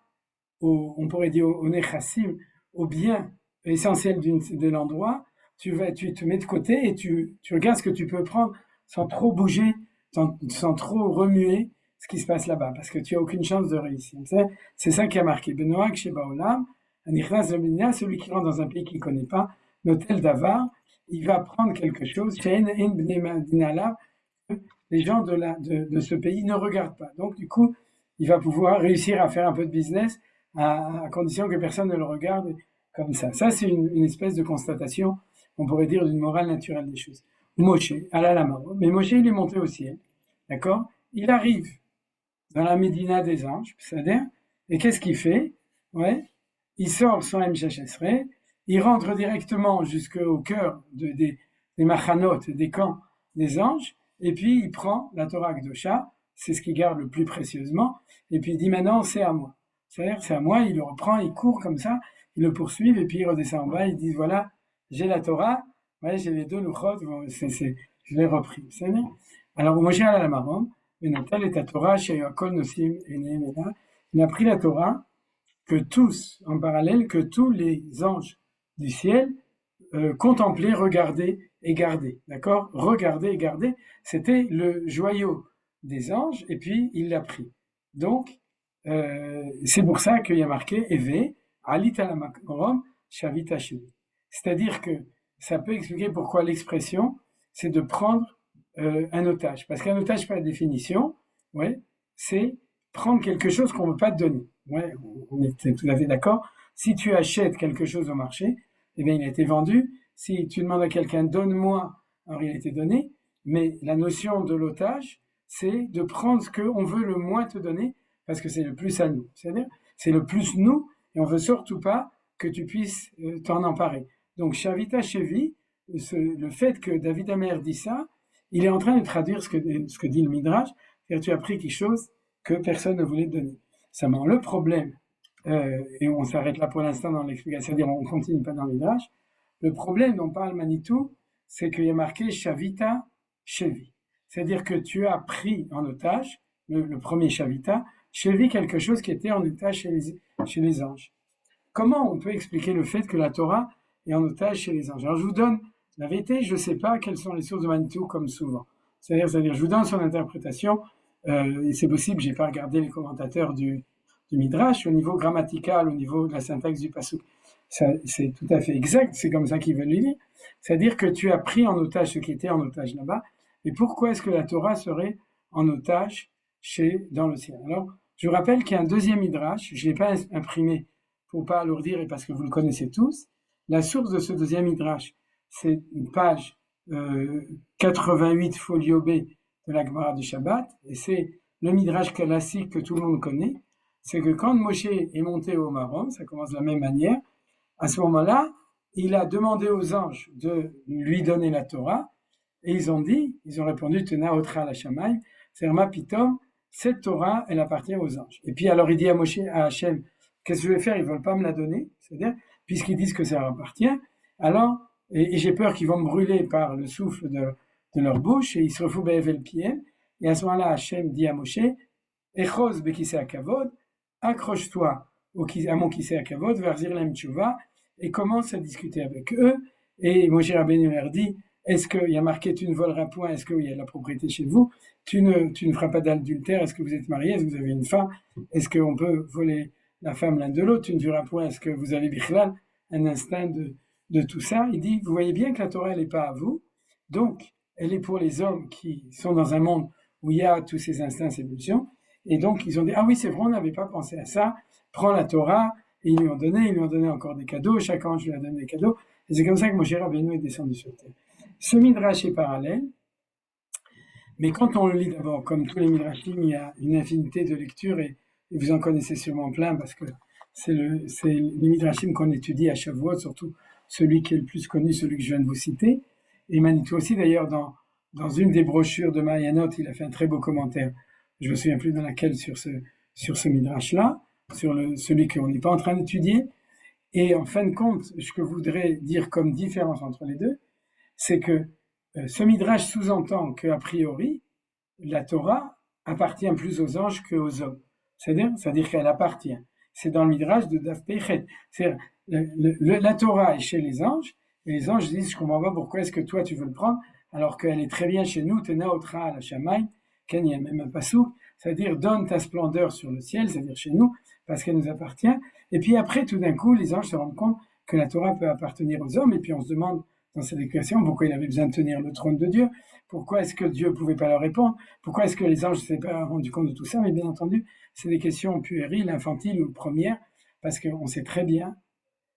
on pourrait dire au nechassim, au bien essentiel de l'endroit, tu te mets de côté et tu regardes ce que tu peux prendre sans trop bouger, sans trop remuer ce qui se passe là-bas, parce que tu n'as aucune chance de réussir. C'est ça qui a marqué. Benoach Shebaolam, Anichnas Lemina, celui qui rentre dans un pays qu'il ne connaît pas, Notel Davar, il va prendre quelque chose, les gens de ce pays ne regardent pas. Donc, du coup, il va pouvoir réussir à faire un peu de business à condition que personne ne le regarde comme ça. Ça, c'est une espèce de constatation, on pourrait dire, d'une morale naturelle des choses. Moshe, mais Moshe, il est monté au ciel, d'accord? Il arrive dans la Médina des anges, c'est-à-dire, et qu'est-ce qu'il fait? Ouais, il sort son M. Il rentre directement jusqu'au cœur des machanot, des camps des anges, et puis il prend la Torah Akdosha, c'est ce qu'il garde le plus précieusement, et puis il dit maintenant c'est à moi. C'est-à-dire c'est à moi, il le reprend, il court comme ça, il le poursuit, et puis il redescend en bas, il dit voilà, j'ai la Torah, ouais, j'ai les deux louchot, je l'ai repris. C'est-à-dire, alors Moshe à la marom, Benatel et ta Torah, chez Yakol Nosim et Nehemela, il a pris la Torah que tous, en parallèle, que tous les anges du ciel contemplaient, regardaient et gardaient. D'accord? Regarder et garder, c'était le joyau des anges, et puis il l'a pris. Donc, c'est pour ça qu'il y a marqué Eve, Alit Alamakorom, Shavita Shevi. C'est-à-dire que ça peut expliquer pourquoi l'expression, c'est de prendre un otage. Parce qu'un otage, par définition, ouais, c'est prendre quelque chose qu'on ne veut pas te donner. Ouais, on est tout à fait d'accord. Si tu achètes quelque chose au marché, eh bien, il a été vendu. Si tu demandes à quelqu'un, donne-moi, alors il a été donné. Mais la notion de l'otage, c'est de prendre ce qu'on veut le moins te donner, parce que c'est le plus à nous. C'est-à-dire, c'est le plus nous, et on veut surtout pas que tu puisses t'en emparer. Donc, Shavita Shevi, le fait que David Amer dit ça, il est en train de traduire ce que dit le Midrash, c'est-à-dire tu as pris quelque chose que personne ne voulait te donner. Seulement, le problème, et on s'arrête là pour l'instant dans l'explication, c'est-à-dire on continue pas dans le Midrash, le problème dont parle Manitou, c'est qu'il y a marqué Shavita Shevi. C'est-à-dire que tu as pris en otage, le premier Shavita, Shevi quelque chose qui était en otage chez les anges. Comment on peut expliquer le fait que la Torah est en otage chez les anges? Alors je vous donne la vérité, je ne sais pas quelles sont les sources de Manitou comme souvent. C'est-à-dire je vous donne son interprétation, et c'est possible, j'ai pas regardé les commentateurs du Midrash, au niveau grammatical, au niveau de la syntaxe du pasuk. C'est tout à fait exact, c'est comme ça qu'ils veulent le dire. C'est-à-dire que tu as pris en otage ce qui était en otage là-bas, et pourquoi est-ce que la Torah serait en otage dans le ciel? Alors, je vous rappelle qu'il y a un deuxième Midrash, je ne l'ai pas imprimé pour pas alourdir et parce que vous le connaissez tous. La source de ce deuxième Midrash, c'est une page 88 folio B de la Gemara du Shabbat, et c'est le Midrash classique que tout le monde connaît. C'est que quand Moshe est monté au Marom, ça commence de la même manière, à ce moment-là, il a demandé aux anges de lui donner la Torah, et ils ont répondu, Tena otra la Shamaï, c'est ma pitom, cette Torah, elle appartient aux anges. Et puis alors il dit à Moshe, à Hachem, qu'est-ce que je vais faire? Ils ne veulent pas me la donner. C'est-à-dire, puisqu'ils disent que ça leur appartient, alors, et j'ai peur qu'ils vont me brûler par le souffle de leur bouche, et ils se refouent Be'evel Piem, et à ce moment-là, Hachem dit à Moshe, Echos Bekisei Hakavod, accroche-toi à mon Kisei Hakavod, Verzir Lem Tshuva, et commence à discuter avec eux, et Moshe Rabbeinu leur dit, est-ce qu'il y a marqué tu ne voleras point, est-ce qu'il y a de la propriété chez vous, tu ne feras pas d'adultère, est-ce que vous êtes mariés, est-ce que vous avez une femme, est-ce qu'on peut voler la femme l'un de l'autre, tu ne tueras point, est-ce que vous avez bichlal, un instinct de tout ça. Il dit, vous voyez bien que la Torah, elle n'est pas à vous, donc elle est pour les hommes qui sont dans un monde où il y a tous ces instincts, ces pulsions, et donc ils ont dit, ah oui, c'est vrai, on n'avait pas pensé à ça, prends la Torah, et ils lui ont donné encore des cadeaux, chaque ange lui a donné des cadeaux, et c'est comme ça que Moshe Rabbeinu est descendu sur terre. Ce midrash est parallèle, mais quand on le lit d'abord, comme tous les midrashim, il y a une infinité de lectures, et vous en connaissez sûrement plein, parce que c'est les midrashim qu'on étudie à Shavuot, surtout celui qui est le plus connu, celui que je viens de vous citer. Et Manitou aussi, d'ailleurs, dans une des brochures de Mayanot, il a fait un très beau commentaire, je me souviens plus dans laquelle, sur ce midrash-là, sur celui qu'on n'est pas en train d'étudier. Et en fin de compte, ce que je voudrais dire comme différence entre les deux, c'est que ce midrash sous-entend qu'a priori, la Torah appartient plus aux anges qu'aux hommes. C'est-à-dire qu'elle appartient. C'est dans le midrash de Daf Peichet. C'est-à-dire, la Torah est chez les anges, et les anges disent, je comprends pas pourquoi est-ce que toi tu veux le prendre, alors qu'elle est très bien chez nous, Tena Otra à la Shamaï, Ken y a même un pasouk, c'est-à-dire donne ta splendeur sur le ciel, c'est-à-dire chez nous, parce qu'elle nous appartient. Et puis après, tout d'un coup, les anges se rendent compte que la Torah peut appartenir aux hommes, et puis on se demande dans cette équation pourquoi il avait besoin de tenir le trône de Dieu, pourquoi est-ce que Dieu ne pouvait pas leur répondre, pourquoi est-ce que les anges ne s'étaient pas rendus compte de tout ça, mais bien entendu, c'est des questions puériles, infantiles ou premières, parce qu'on sait très bien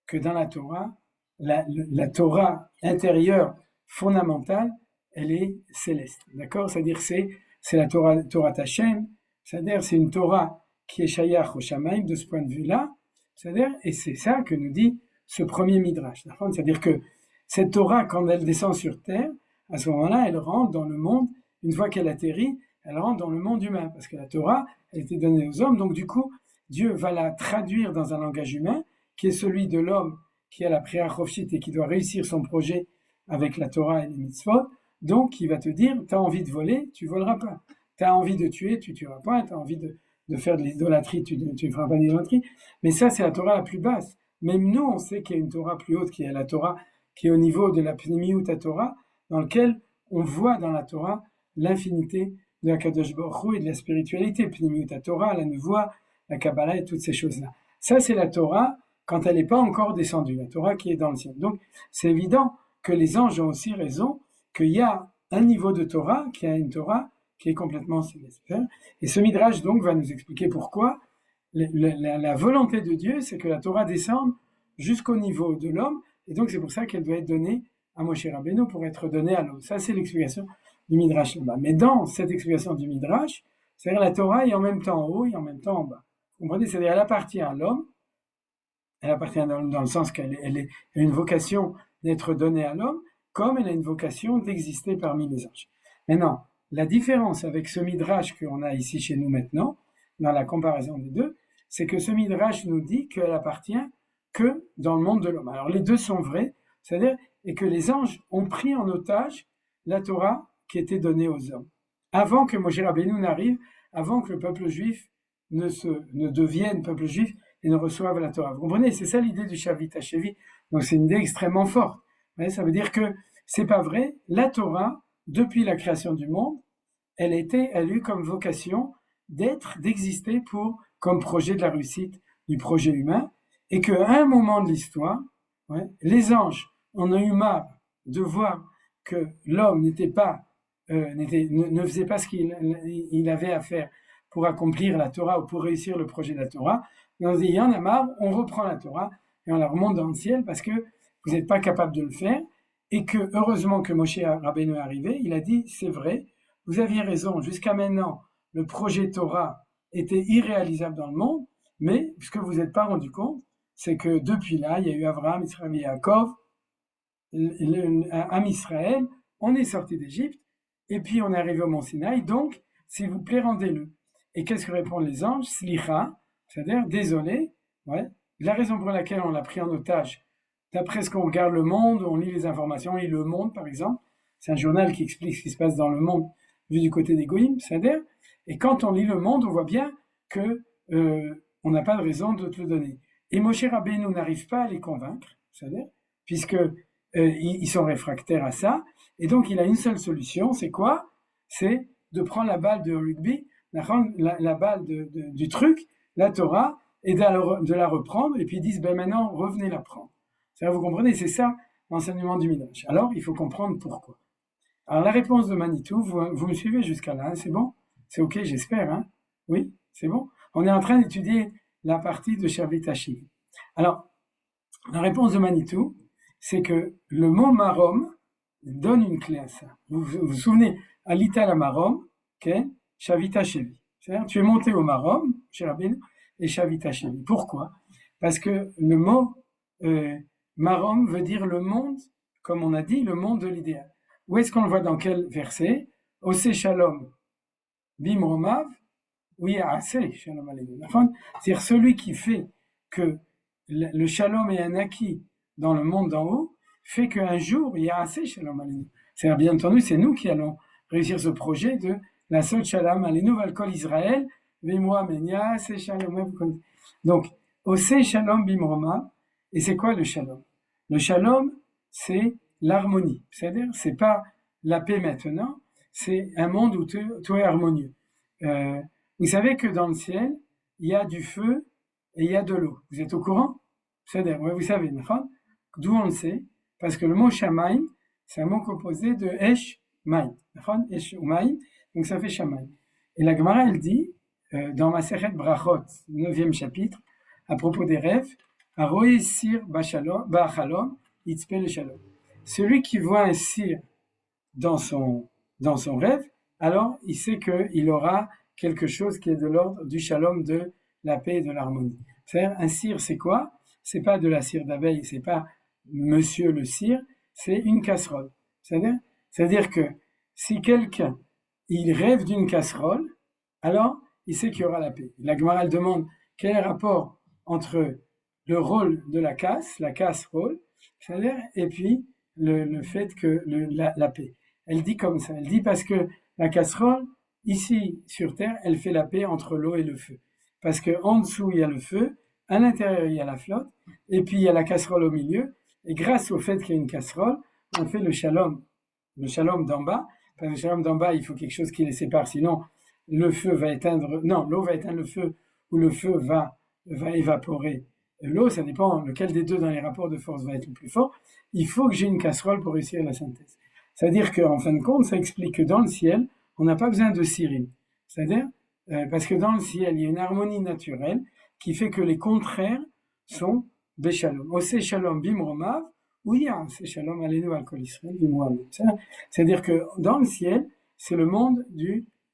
que dans la Torah, la Torah intérieure fondamentale, elle est céleste, d'accord? C'est-à-dire c'est la Torah Tachem, c'est-à-dire c'est une Torah qui est Shayach au Shamaim de ce point de vue-là, c'est-à-dire, et c'est ça que nous dit ce premier midrash, c'est-à-dire que cette Torah, quand elle descend sur terre, à ce moment-là, elle rentre dans le monde, une fois qu'elle atterrit, elle rentre dans le monde humain, parce que la Torah, elle a été donnée aux hommes, donc du coup, Dieu va la traduire dans un langage humain, qui est celui de l'homme qui a la prière chofshit et qui doit réussir son projet avec la Torah et les mitzvot. Donc, il va te dire, tu as envie de voler, tu voleras pas. Tu as envie de tuer, tu tueras pas. Tu as envie de faire de l'idolâtrie, tu ne feras pas d'idolâtrie. Mais ça, c'est la Torah la plus basse. Même nous, on sait qu'il y a une Torah plus haute, qui est la Torah, qui est au niveau de la Pnimiut Torah, dans lequel on voit dans la Torah l'infinité de la Kadosh Baruch Hu et de la spiritualité. Pnimiut Torah, la Nevoie, la Kabbalah et toutes ces choses-là. Ça, c'est la Torah quand elle n'est pas encore descendue, la Torah qui est dans le ciel. Donc, c'est évident que les anges ont aussi raison, qu'il y a un niveau de Torah, qui a une Torah qui est complètement céleste. Et ce Midrash, donc, va nous expliquer pourquoi la volonté de Dieu, c'est que la Torah descende jusqu'au niveau de l'homme, et donc c'est pour ça qu'elle doit être donnée à Moshe Rabbeinu pour être donnée à l'homme. Ça, c'est l'explication du Midrash là-bas. Mais dans cette explication du Midrash, c'est-à-dire la Torah est en même temps en haut et en même temps en bas. Vous comprenez? C'est-à-dire elle appartient à l'homme, elle appartient dans le sens qu'elle a une vocation d'être donnée à l'homme, comme elle a une vocation d'exister parmi les anges. Maintenant, la différence avec ce Midrash qu'on a ici chez nous maintenant, dans la comparaison des deux, c'est que ce Midrash nous dit qu'elle appartient que dans le monde de l'homme. Alors les deux sont vrais, c'est-à-dire et que les anges ont pris en otage la Torah qui était donnée aux hommes. Avant que Moshe Rabbeinu n'arrive, avant que le peuple juif ne devienne peuple juif et ne reçoive la Torah. Vous comprenez? C'est ça l'idée du Shavit Hashevi. Donc c'est une idée extrêmement forte. Ça veut dire que c'est pas vrai. La Torah, depuis la création du monde, elle a eu comme vocation d'exister comme projet de la réussite du projet humain, et qu'à un moment de l'histoire, les anges en ont eu marre de voir que l'homme ne faisait pas ce qu'il avait à faire pour accomplir la Torah ou pour réussir le projet de la Torah. Et on se dit, il y en a marre, on reprend la Torah et on la remonte dans le ciel parce que vous n'êtes pas capable de le faire, et que heureusement que Moshe Rabbeinu est arrivé, il a dit, c'est vrai, vous aviez raison, jusqu'à maintenant, le projet Torah était irréalisable dans le monde, mais ce que vous n'êtes pas rendu compte, c'est que depuis là, il y a eu Abraham, Israël et Yaakov, Am Israël, on est sorti d'Égypte, et puis on est arrivé au Mont Sinaï, donc, s'il vous plaît, rendez-le. Et qu'est-ce que répondent les anges? Slicha, c'est-à-dire désolé, la raison pour laquelle on l'a pris en otage, d'après ce qu'on regarde Le Monde, on lit les informations, on lit Le Monde par exemple, c'est un journal qui explique ce qui se passe dans le monde vu du côté des goïms, c'est-à-dire, et quand on lit Le Monde, on voit bien que on n'a pas de raison de te le donner. Et Moshe Rabbeinu n'arrive pas à les convaincre, c'est-à-dire, puisque ils sont réfractaires à ça, et donc il a une seule solution, c'est quoi? C'est de prendre la balle de rugby, la balle du truc, la Torah, et de la reprendre, et puis ils disent, ben maintenant, revenez la prendre. C'est-à-dire, vous comprenez, c'est ça l'enseignement du Midrash. Alors, il faut comprendre pourquoi. Alors, la réponse de Manitou, vous me suivez jusqu'à là, hein, c'est bon? C'est ok, j'espère, hein? Oui, c'est bon? On est en train d'étudier la partie de Shavit Hashiv. Alors, la réponse de Manitou, c'est que le mot marom donne une clé à ça. Vous vous souvenez, Alita la marom, okay? Shavit Hashiv. C'est-à-dire, tu es monté au marom, cher Rabbeinu, et Shavit Hashiv. Pourquoi? Parce que le mot marom veut dire le monde, comme on a dit, le monde de l'idéal. Où est-ce qu'on le voit dans quel verset? Ose shalom bimromav, oui, assez shalom aleinu. C'est-à-dire celui qui fait que le shalom est un acquis dans le monde d'en haut, fait qu'un jour, il y a assez shalom aleinu. C'est-à-dire, bien entendu, c'est nous qui allons réussir ce projet de la seule shalom aleinu valkol Israël, v'imwa menia, c'est shalom. Donc, ose shalom bimromav, et c'est quoi le shalom? Le shalom, c'est l'harmonie. C'est-à-dire, c'est pas la paix maintenant, c'est un monde où tout est harmonieux. Vous savez que dans le ciel, il y a du feu et il y a de l'eau. Vous êtes au courant? C'est-à-dire, ouais, vous savez, d'où on le sait? Parce que le mot shamaim, c'est un mot composé de esh, maim. Esh ou maim, donc ça fait shamaim. Et la Gemara, elle dit, dans Masechet Brachot, 9e chapitre, à propos des rêves, Aroé sir ba'chalom, itzpe le shalom. Celui qui voit un cire dans son rêve, alors il sait qu'il aura quelque chose qui est de l'ordre du shalom, de la paix et de l'harmonie. C'est-à-dire, un cire, c'est quoi? C'est pas de la cire d'abeille, c'est pas monsieur le cire, c'est une casserole. C'est-à-dire que si quelqu'un, il rêve d'une casserole, alors il sait qu'il y aura la paix. La Gemara demande quel est le rapport entre le rôle de la casserole, c'est-à-dire, et puis le fait que la paix. Elle dit comme ça, elle dit parce que la casserole, ici sur terre, elle fait la paix entre l'eau et le feu. Parce que en dessous, il y a le feu, à l'intérieur, il y a la flotte, et puis il y a la casserole au milieu, et grâce au fait qu'il y a une casserole, on fait le shalom d'en bas, parce que le shalom d'en bas, il faut quelque chose qui les sépare, sinon l'eau va éteindre le feu, ou le feu va évaporer l'eau, ça dépend lequel des deux dans les rapports de force va être le plus fort. Il faut que j'ai une casserole pour réussir la synthèse. C'est-à-dire qu'en fin de compte, ça explique que dans le ciel, on n'a pas besoin de Cyril. C'est-à-dire, parce que dans le ciel, il y a une harmonie naturelle qui fait que les contraires sont Béchalom. Ose Shalom Bimromav, ou ya, c'est Shalom Aleinu Alkol Israël Bimromav. C'est-à-dire que dans le ciel, c'est le monde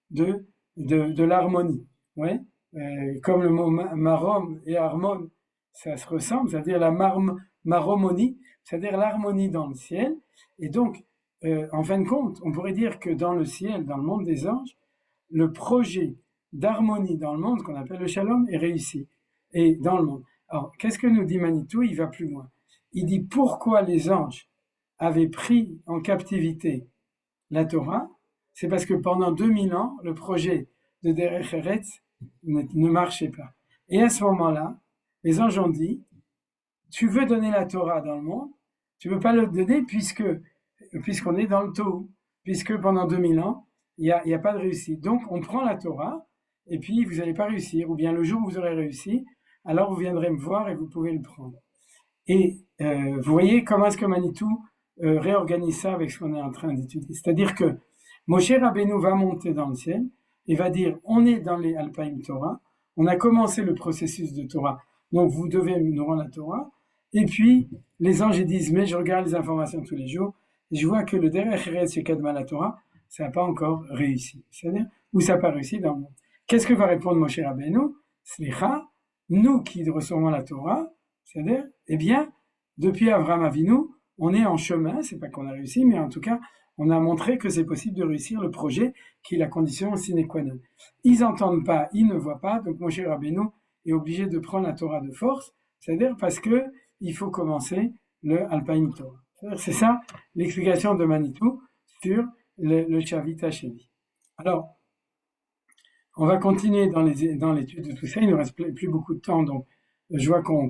de l'harmonie. Ouais? Comme le mot marom et harmon, ça se ressemble, c'est-à-dire la maromonie, c'est-à-dire l'harmonie dans le ciel. Et donc, en fin de compte, on pourrait dire que dans le ciel, dans le monde des anges, le projet d'harmonie dans le monde, qu'on appelle le shalom, est réussi. Et dans le monde. Alors, qu'est-ce que nous dit Manitou? Il va plus loin. Il dit pourquoi les anges avaient pris en captivité la Torah? C'est parce que pendant 2000 ans, le projet de Derech Eretz ne marchait pas. Et à ce moment-là, les anges ont dit, tu veux donner la Torah dans le monde, tu ne peux pas le donner puisqu'on est dans le Tohu, puisque pendant 2000 ans, il y a pas de réussite. Donc, on prend la Torah, et puis vous n'allez pas réussir, ou bien le jour où vous aurez réussi, alors vous viendrez me voir et vous pouvez le prendre. Et vous voyez comment est-ce que Manitou réorganise ça avec ce qu'on est en train d'étudier. C'est-à-dire que Moshe Rabbeinu va monter dans le ciel, et va dire, on est dans les Alpaïm Torah, on a commencé le processus de Torah, donc vous devez nous rendre la Torah, et puis les anges disent, mais je regarde les informations tous les jours, et je vois que le Derech Eretz chez Kadma la Torah, ça n'a pas encore réussi. C'est-à-dire, ou ça n'a pas réussi dans le monde. Qu'est-ce que va répondre Moshe Rabbeinu? Slicha, nous qui recevons la Torah, c'est-à-dire, eh bien, depuis Avraham Avinu, on est en chemin, c'est pas qu'on a réussi, mais en tout cas, on a montré que c'est possible de réussir le projet qui est la condition sine qua non. Ils n'entendent pas, ils ne voient pas, donc Moshe Rabbeinu est obligé de prendre la Torah de force C'est-à-dire parce que il faut commencer le Alpaim Torah. C'est ça l'explication de Manitou sur le Chavita Shevi. Alors, on va continuer dans l'étude de tout ça. Il ne nous reste plus beaucoup de temps, donc je vois qu'on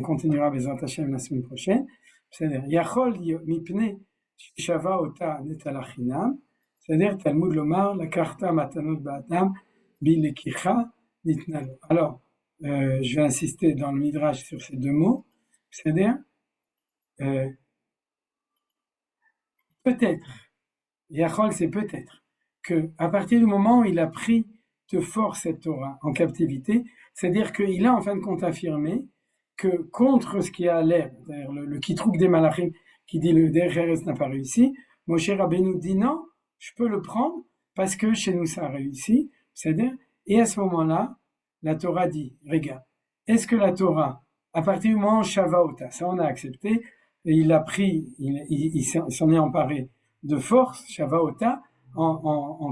continuera Bezrat Hashem la semaine prochaine. C'est-à-dire, Yachol mipne shava ota netalachinam. C'est-à-dire, Talmud lomar la karta matanot ba'adam bilekicha nitnalo. Alors, je vais insister dans le Midrash sur ces deux mots. C'est-à-dire, peut-être, Yachol, c'est peut-être, que à partir du moment où il a pris de force cette Torah en captivité, c'est-à-dire qu'il a en fin de compte affirmé que contre ce qui a l'air, c'est-à-dire le Kitrouk des Malachim qui dit le Derech Eretz n'a pas réussi, Moshe Rabbeinu dit non, je peux le prendre parce que chez nous ça a réussi, c'est-à-dire, et à ce moment-là, la Torah dit, regarde, est-ce que la Torah, à partir du moment où Shavaota, ça on a accepté, et il a pris, il s'en est emparé de force, Shavaota, non,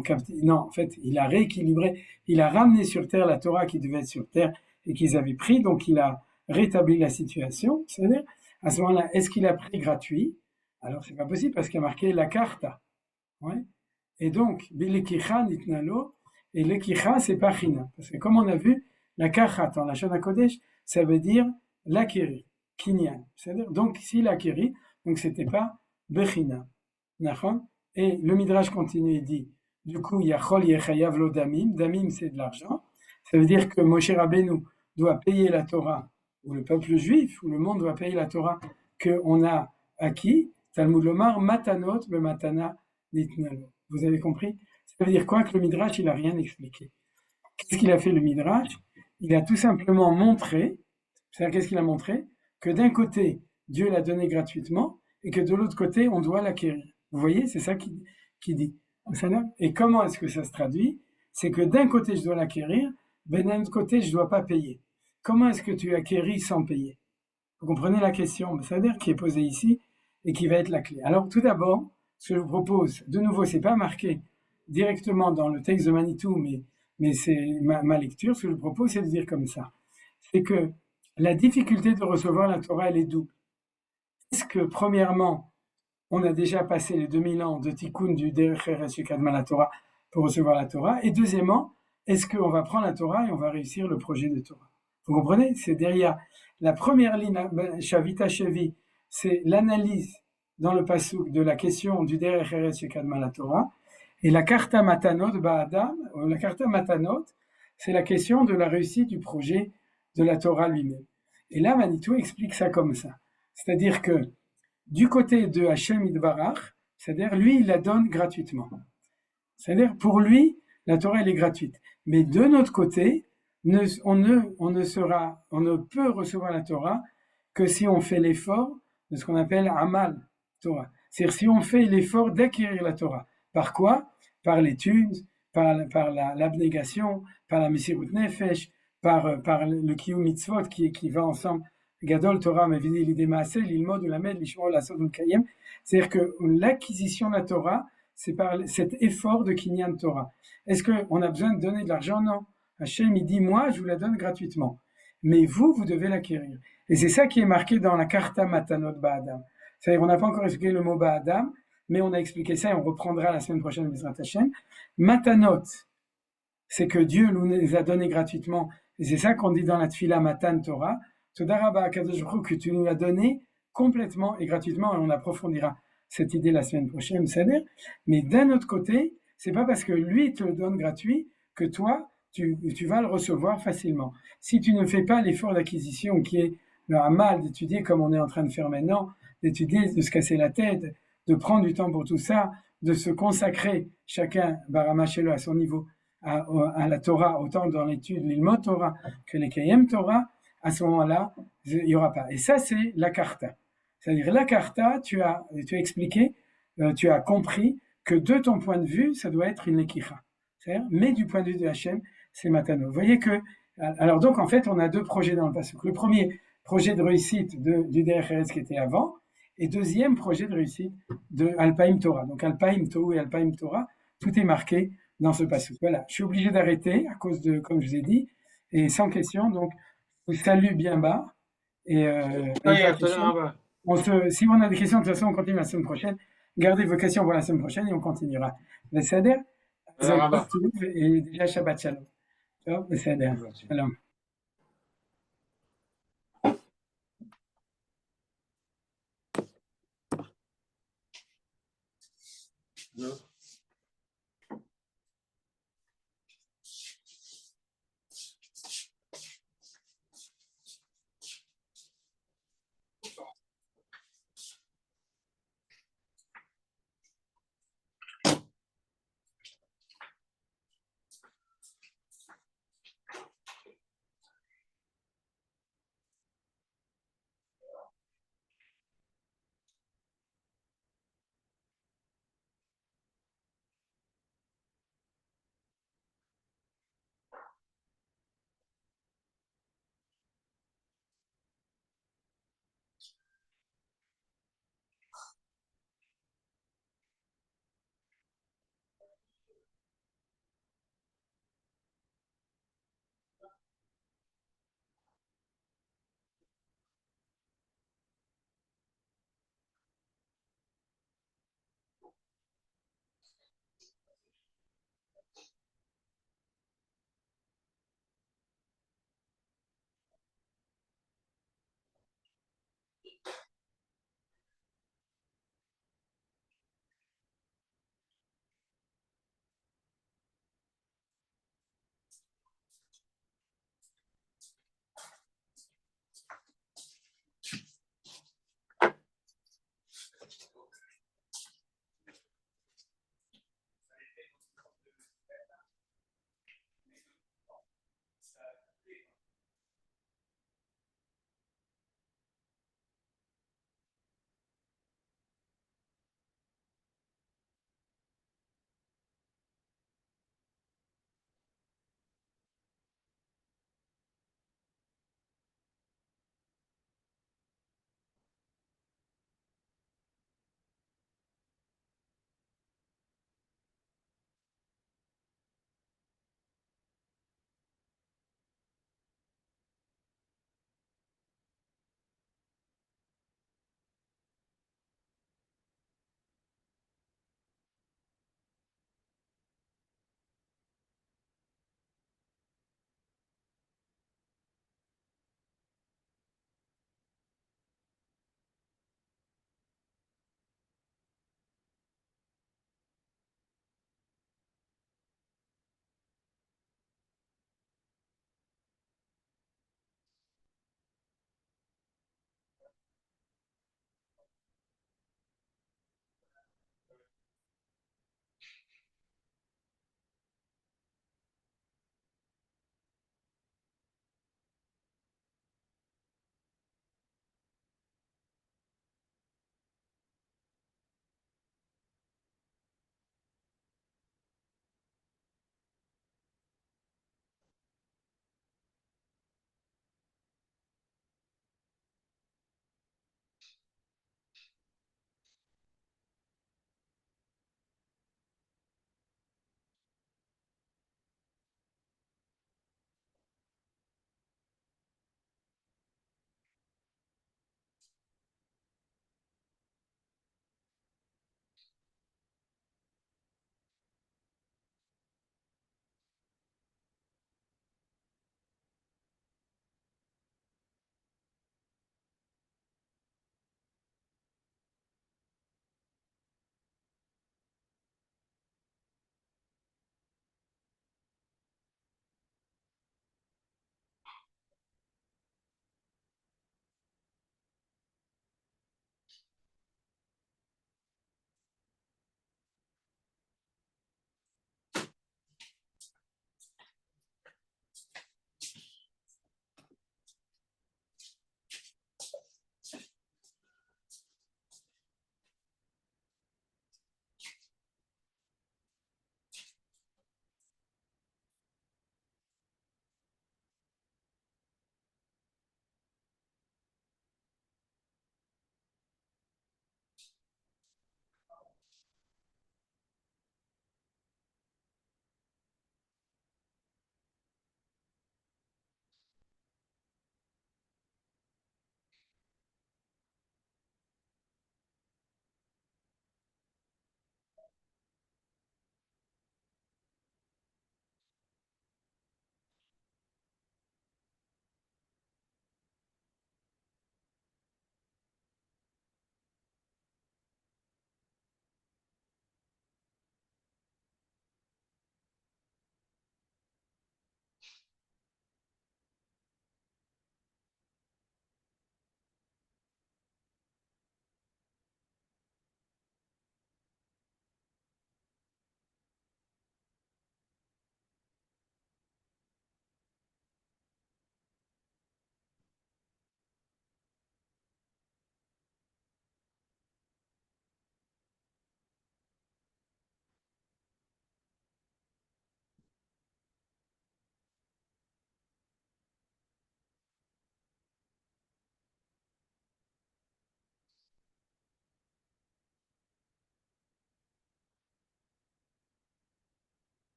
en fait, il a rééquilibré, il a ramené sur terre la Torah qui devait être sur terre et qu'ils avaient pris, donc il a rétabli la situation. C'est-à-dire, à ce moment-là, est-ce qu'il a pris gratuit? Alors, c'est pas possible parce qu'il a marqué la karta. Ouais. Et donc, bilekicha nitnalo, et lekicha, c'est pas china. Parce que comme on a vu, la karta en la Shana Kodesh, ça veut dire l'acquérir, kinyan. C'est-à-dire, donc, s'il a acquéri, donc c'était pas bechina. Nachon? Et le Midrash continue et dit, du coup, Yachol Yechayav lo damim, damim c'est de l'argent, ça veut dire que Moshe Rabbeinu doit payer la Torah, ou le peuple juif, ou le monde doit payer la Torah qu'on a acquis, Talmud lomar, matanot be matana nitnalo. Vous avez compris? Ça veut dire quoi? Que le Midrash, il a rien expliqué. Qu'est-ce qu'il a fait le Midrash? Il a tout simplement montré, c'est-à-dire qu'est-ce qu'il a montré? Que d'un côté, Dieu l'a donné gratuitement, et que de l'autre côté, on doit l'acquérir. Vous voyez, c'est ça qui dit. Et comment est-ce que ça se traduit? C'est que d'un côté, je dois l'acquérir, mais d'un autre côté, je ne dois pas payer. Comment est-ce que tu acquéris sans payer? Vous comprenez la question, c'est-à-dire qui est posée ici et qui va être la clé. Alors, tout d'abord, ce que je vous propose, de nouveau, c'est pas marqué directement dans le texte de Manitou, mais c'est ma lecture. Ce que je vous propose, c'est de dire comme ça. C'est que la difficulté de recevoir la Torah, elle est double. Est-ce que, premièrement, on a déjà passé les 2000 ans de tikkun du Derech Eretz Shekadma la Torah pour recevoir la Torah. Et deuxièmement, est-ce qu'on va prendre la Torah et on va réussir le projet de Torah? Vous comprenez? C'est derrière la première ligne, Shavita Shevi, c'est l'analyse dans le pasuk de la question du Derech Eretz Shekadma la Torah. Et la Karta Matanot Ba'adam, la Karta Matanot, c'est la question de la réussite du projet de la Torah lui-même. Et là, Manitou explique ça comme ça. C'est-à-dire que du côté de Hashem Yitbarach, c'est-à-dire lui, il la donne gratuitement. C'est-à-dire pour lui, la Torah, elle est gratuite. Mais de notre côté, on ne peut recevoir la Torah que si on fait l'effort de ce qu'on appelle Amal Torah. C'est-à-dire si on fait l'effort d'acquérir la Torah. Par quoi? Par l'étude, par l'abnégation, par la Mesirut Nefesh, par le Kiyum Mitzvot qui va ensemble. Gadol Torah mevini l'idée maaseh l'ilmod ou la med l'ishmor la sod kayem. C'est-à-dire que l'acquisition de la Torah, c'est par cet effort de Kinyan Torah. Est-ce qu'on a besoin de donner de l'argent? Non. Hachem, il dit, moi, je vous la donne gratuitement. Mais vous devez l'acquérir. Et c'est ça qui est marqué dans la Karta Matanot Ba'adam. C'est-à-dire, on n'a pas encore expliqué le mot Ba'adam, mais on a expliqué ça et on reprendra la semaine prochaine Bezrat Hashem. Matanot, c'est que Dieu nous les a donnés gratuitement. Et c'est ça qu'on dit dans la Tfila Matan Torah. Todaraba Akadosh Baruch Hu, que tu nous l'as donné complètement et gratuitement, et on approfondira cette idée la semaine prochaine, c'est-à-dire, mais d'un autre côté, c'est pas parce que lui te le donne gratuit que toi, tu vas le recevoir facilement. Si tu ne fais pas l'effort d'acquisition qui est le hamal d'étudier comme on est en train de faire maintenant, d'étudier, de se casser la tête, de prendre du temps pour tout ça, de se consacrer chacun, Baramachelo, à son niveau, à la Torah, autant dans l'étude, l'ilmot Torah que les Kayem Torah, à ce moment-là, il n'y aura pas. Et ça, c'est la Karta. C'est-à-dire, la Karta, tu as expliqué, tu as compris que de ton point de vue, ça doit être une Lekicha. Mais du point de vue de Hachem, c'est Matano. Vous voyez que, alors donc, en fait, on a deux projets dans le Pasuk. Le premier projet de réussite du Derech Eretz qui était avant, et deuxième projet de réussite de Alpaim Torah. Donc, Alpaim Tohu et Alpaim Torah, tout est marqué dans ce Pasuk. Voilà. Je suis obligé d'arrêter à cause de, comme je vous ai dit, et sans question. Donc, je vous salue bien bas Et pas de questions. Si on a des questions, de toute façon, on continue la semaine prochaine. Gardez vos questions pour la semaine prochaine et on continuera. בסדר? אז כל טוב ודיה שבת שלום. טוב, בסדר. שלום.